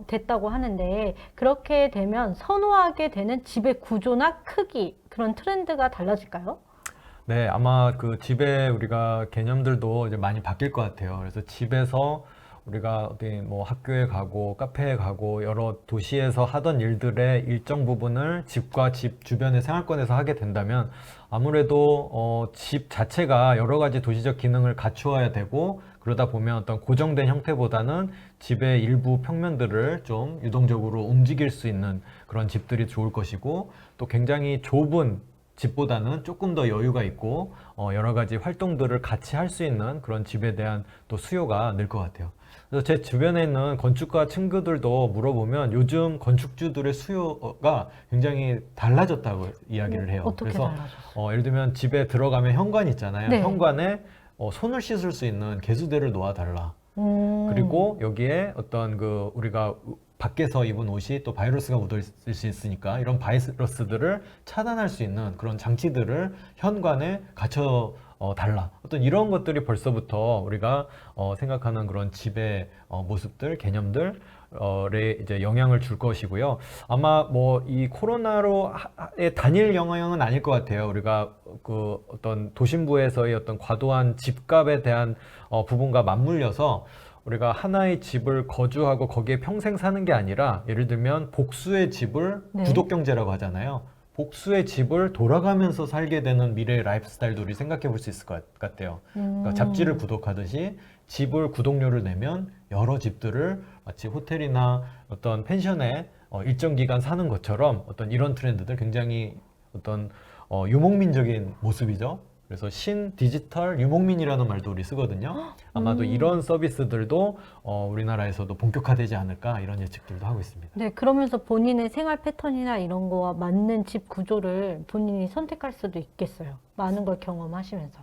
됐다고 하는데 그렇게 되면 선호하게 되는 집의 구조나 크기 그런 트렌드가 달라질까요? 네, 아마 그 집의 우리가 개념들도 이제 많이 바뀔 것 같아요. 그래서 집에서 우리가 어디 뭐 학교에 가고 카페에 가고 여러 도시에서 하던 일들의 일정 부분을 집과 집 주변의 생활권에서 하게 된다면 아무래도 집 자체가 여러 가지 도시적 기능을 갖추어야 되고, 그러다 보면 어떤 고정된 형태보다는 집의 일부 평면들을 좀 유동적으로 움직일 수 있는 그런 집들이 좋을 것이고, 또 굉장히 좁은 집보다는 조금 더 여유가 있고 여러 가지 활동들을 같이 할 수 있는 그런 집에 대한 또 수요가 늘 것 같아요. 그래서 제 주변에 있는 건축가 친구들도 물어보면 요즘 건축주들의 수요가 굉장히 달라졌다고 이야기를 해요. 어떻게 그래서 달라졌어요? 예를 들면 집에 들어가면 현관 있잖아요. 네. 현관에 손을 씻을 수 있는 개수대를 놓아달라. 그리고 여기에 어떤 그 우리가 밖에서 입은 옷이 또 바이러스가 묻어 있을 수 있으니까 이런 바이러스들을 차단할 수 있는 그런 장치들을 현관에 갖춰 달라. 어떤 이런 것들이 벌써부터 우리가 생각하는 그런 집의 모습들, 개념들에 이제 영향을 줄 것이고요. 아마 뭐 이 코로나로의 단일 영향은 아닐 것 같아요. 우리가 그 어떤 도심부에서의 어떤 과도한 집값에 대한 부분과 맞물려서 우리가 하나의 집을 거주하고 거기에 평생 사는 게 아니라, 예를 들면 복수의 집을 네. 구독경제라고 하잖아요. 복수의 집을 돌아가면서 살게 되는 미래의 라이프 스타일도 우리 생각해 볼 수 있을 것 같아요. 그러니까 잡지를 구독하듯이 집을 구독료를 내면 여러 집들을 마치 호텔이나 어떤 펜션에 일정 기간 사는 것처럼 어떤 이런 트렌드들 굉장히 어떤 유목민적인 모습이죠. 그래서 신디지털 유목민이라는 말도 우리 쓰거든요. 아마도 이런 서비스들도 우리나라에서도 본격화되지 않을까, 이런 예측들도 하고 있습니다. 네, 그러면서 본인의 생활 패턴이나 이런 거와 맞는 집 구조를 본인이 선택할 수도 있겠어요. 많은 걸 경험하시면서.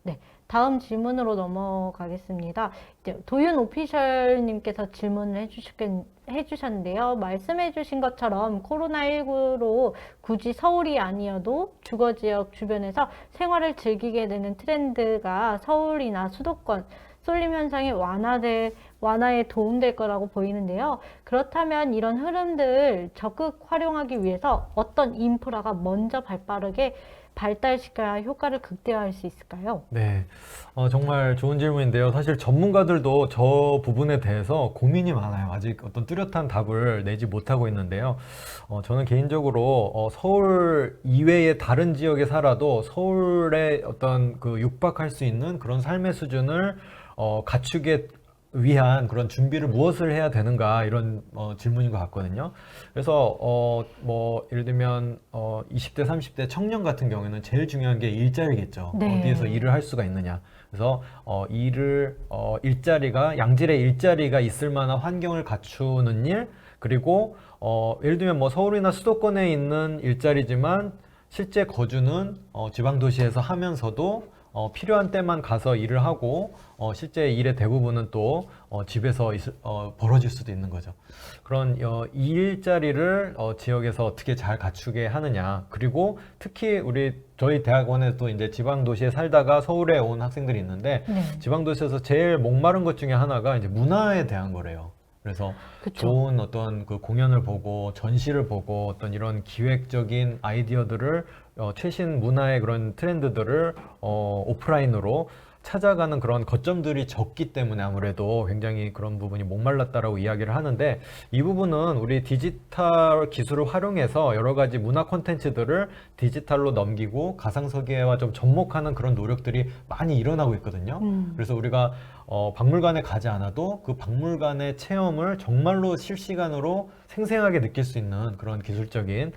네, 다음 질문으로 넘어가겠습니다. 이제 도윤 오피셜님께서 질문을 해주셨는데요. 말씀해주신 것처럼 코로나19로 굳이 서울이 아니어도 주거 지역 주변에서 생활을 즐기게 되는 트렌드가 서울이나 수도권 쏠림 현상의 완화에 도움될 거라고 보이는데요. 그렇다면 이런 흐름들 적극 활용하기 위해서 어떤 인프라가 먼저 발빠르게 발달시켜야 효과를 극대화할 수 있을까요? 네, 정말 좋은 질문인데요. 사실 전문가들도 저 부분에 대해서 고민이 많아요. 아직 어떤 뚜렷한 답을 내지 못하고 있는데요. 저는 개인적으로 서울 이외의 다른 지역에 살아도 서울에 어떤 그 육박할 수 있는 그런 삶의 수준을 갖추게 위한 그런 준비를 무엇을 해야 되는가 이런 질문인 것 같거든요. 그래서 뭐 예를 들면 20대, 30대 청년 같은 경우에는 제일 중요한 게 일자리겠죠. 네. 어디에서 일을 할 수가 있느냐. 그래서 일자리가 양질의 일자리가 있을 만한 환경을 갖추는 일, 그리고 예를 들면 뭐 서울이나 수도권에 있는 일자리지만 실제 거주는 지방 도시에서 하면서도 필요한 때만 가서 일을 하고 실제 일의 대부분은 또 집에서 벌어질 수도 있는 거죠. 그런 이 일자리를 지역에서 어떻게 잘 갖추게 하느냐. 그리고 특히 저희 대학원에도 이제 지방 도시에 살다가 서울에 온 학생들이 있는데 네. 지방 도시에서 제일 목마른 것 중에 하나가 이제 문화에 대한 거래요. 그래서 그쵸. 좋은 어떤 그 공연을 보고 전시를 보고 어떤 이런 기획적인 아이디어들을 최신 문화의 그런 트렌드들을 오프라인으로 찾아가는 그런 거점들이 적기 때문에 아무래도 굉장히 그런 부분이 목말랐다라고 이야기를 하는데, 이 부분은 우리 디지털 기술을 활용해서 여러 가지 문화 콘텐츠들을 디지털로 넘기고 가상세계와 좀 접목하는 그런 노력들이 많이 일어나고 있거든요. 그래서 우리가 박물관에 가지 않아도 그 박물관의 체험을 정말로 실시간으로 생생하게 느낄 수 있는 그런 기술적인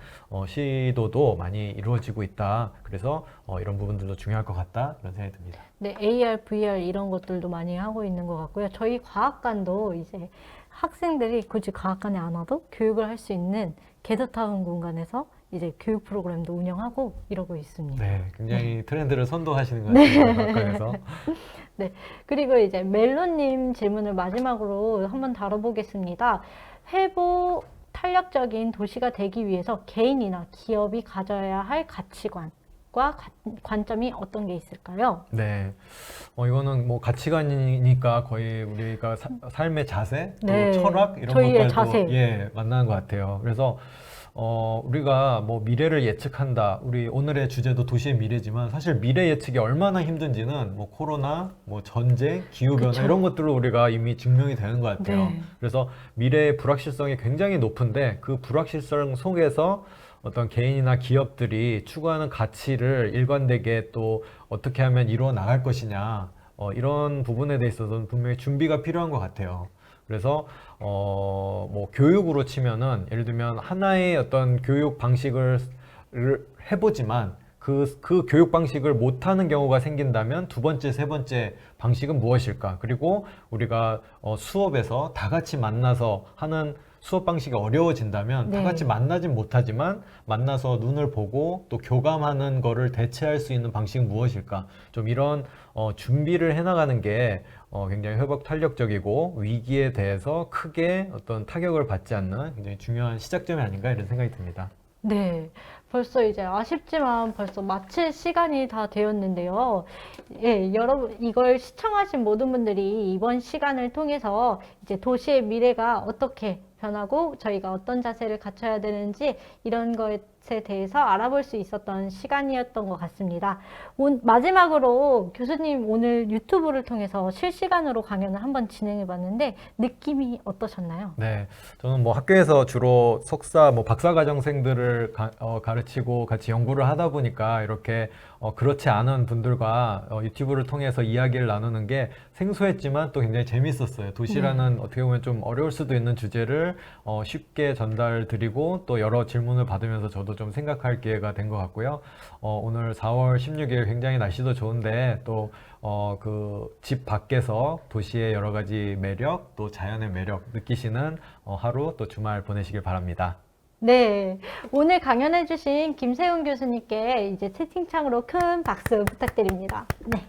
시도도 많이 이루어지고 있다. 그래서 이런 부분들도 중요할 것 같다, 그런 생각이 듭니다. 네, AR, VR 이런 것들도 많이 하고 있는 것 같고요. 저희 과학관도 이제 학생들이 굳이 과학관에 안 와도 교육을 할 수 있는 게스트하우스 공간에서 이제 교육 프로그램도 운영하고 이러고 있습니다. 네, 굉장히 트렌드를 선도하시는 것 같아요. 과학관에서. 네, 그리고 이제 멜로님 질문을 마지막으로 한번 다뤄보겠습니다. 회복 탄력적인 도시가 되기 위해서 개인이나 기업이 가져야 할 가치관과 관점이 어떤 게 있을까요? 네, 이거는 뭐 가치관이니까 거의 우리가 삶의 자세, 또 네, 철학 이런 저희의 것들도 자세. 만나는 것 같아요. 그래서 우리가 뭐 미래를 예측한다. 우리 오늘의 주제도 도시의 미래지만 사실 미래 예측이 얼마나 힘든지는 뭐 코로나, 뭐 전쟁, 기후 변화 그쵸. 이런 것들로 우리가 이미 증명이 되는 것 같아요. 네. 그래서 미래의 불확실성이 굉장히 높은데 그 불확실성 속에서 어떤 개인이나 기업들이 추구하는 가치를 일관되게 또 어떻게 하면 이루어 나갈 것이냐, 이런 부분에 대해서는 분명히 준비가 필요한 것 같아요. 그래서 뭐 교육으로 치면은 예를 들면 하나의 어떤 교육 방식을 해보지만 그 교육 방식을 못하는 경우가 생긴다면 두 번째, 세 번째 방식은 무엇일까? 그리고 우리가 수업에서 다 같이 만나서 하는 수업 방식이 어려워진다면 네. 다 같이 만나진 못하지만 만나서 눈을 보고 또 교감하는 거를 대체할 수 있는 방식은 무엇일까? 좀 이런 준비를 해나가는 게 굉장히 회복 탄력적이고 위기에 대해서 크게 어떤 타격을 받지 않는 굉장히 중요한 시작점이 아닌가 이런 생각이 듭니다. 네, 벌써 이제 아쉽지만 벌써 마칠 시간이 다 되었는데요. 예, 여러분, 이걸 시청하신 모든 분들이 이번 시간을 통해서 이제 도시의 미래가 어떻게 변하고 저희가 어떤 자세를 갖춰야 되는지 이런 것에 대해서 알아볼 수 있었던 시간이었던 것 같습니다. 마지막으로 교수님 오늘 유튜브를 통해서 실시간으로 강연을 한번 진행해 봤는데 느낌이 어떠셨나요? 네, 저는 뭐 학교에서 주로 석사, 뭐 박사과정생들을 가르치고 같이 연구를 하다 보니까 이렇게 그렇지 않은 분들과 유튜브를 통해서 이야기를 나누는 게 생소했지만 또 굉장히 재밌었어요. 도시라는 어떻게 보면 좀 어려울 수도 있는 주제를 쉽게 전달드리고 또 여러 질문을 받으면서 저도 좀 생각할 기회가 된 것 같고요. 오늘 4월 16일 굉장히 날씨도 좋은데 또 그 집 밖에서 도시의 여러 가지 매력, 또 자연의 매력 느끼시는 하루 또 주말 보내시길 바랍니다. 네, 오늘 강연해주신 김세훈 교수님께 이제 채팅창으로 큰 박수 부탁드립니다. 네.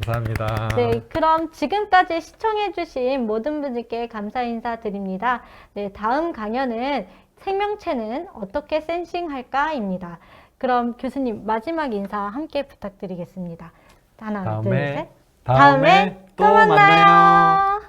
감사합니다. 네, 그럼 지금까지 시청해주신 모든 분들께 감사 인사드립니다. 네, 다음 강연은 생명체는 어떻게 센싱할까입니다. 그럼 교수님 마지막 인사 함께 부탁드리겠습니다. 하나, 둘, 셋. 다음에 또 만나요.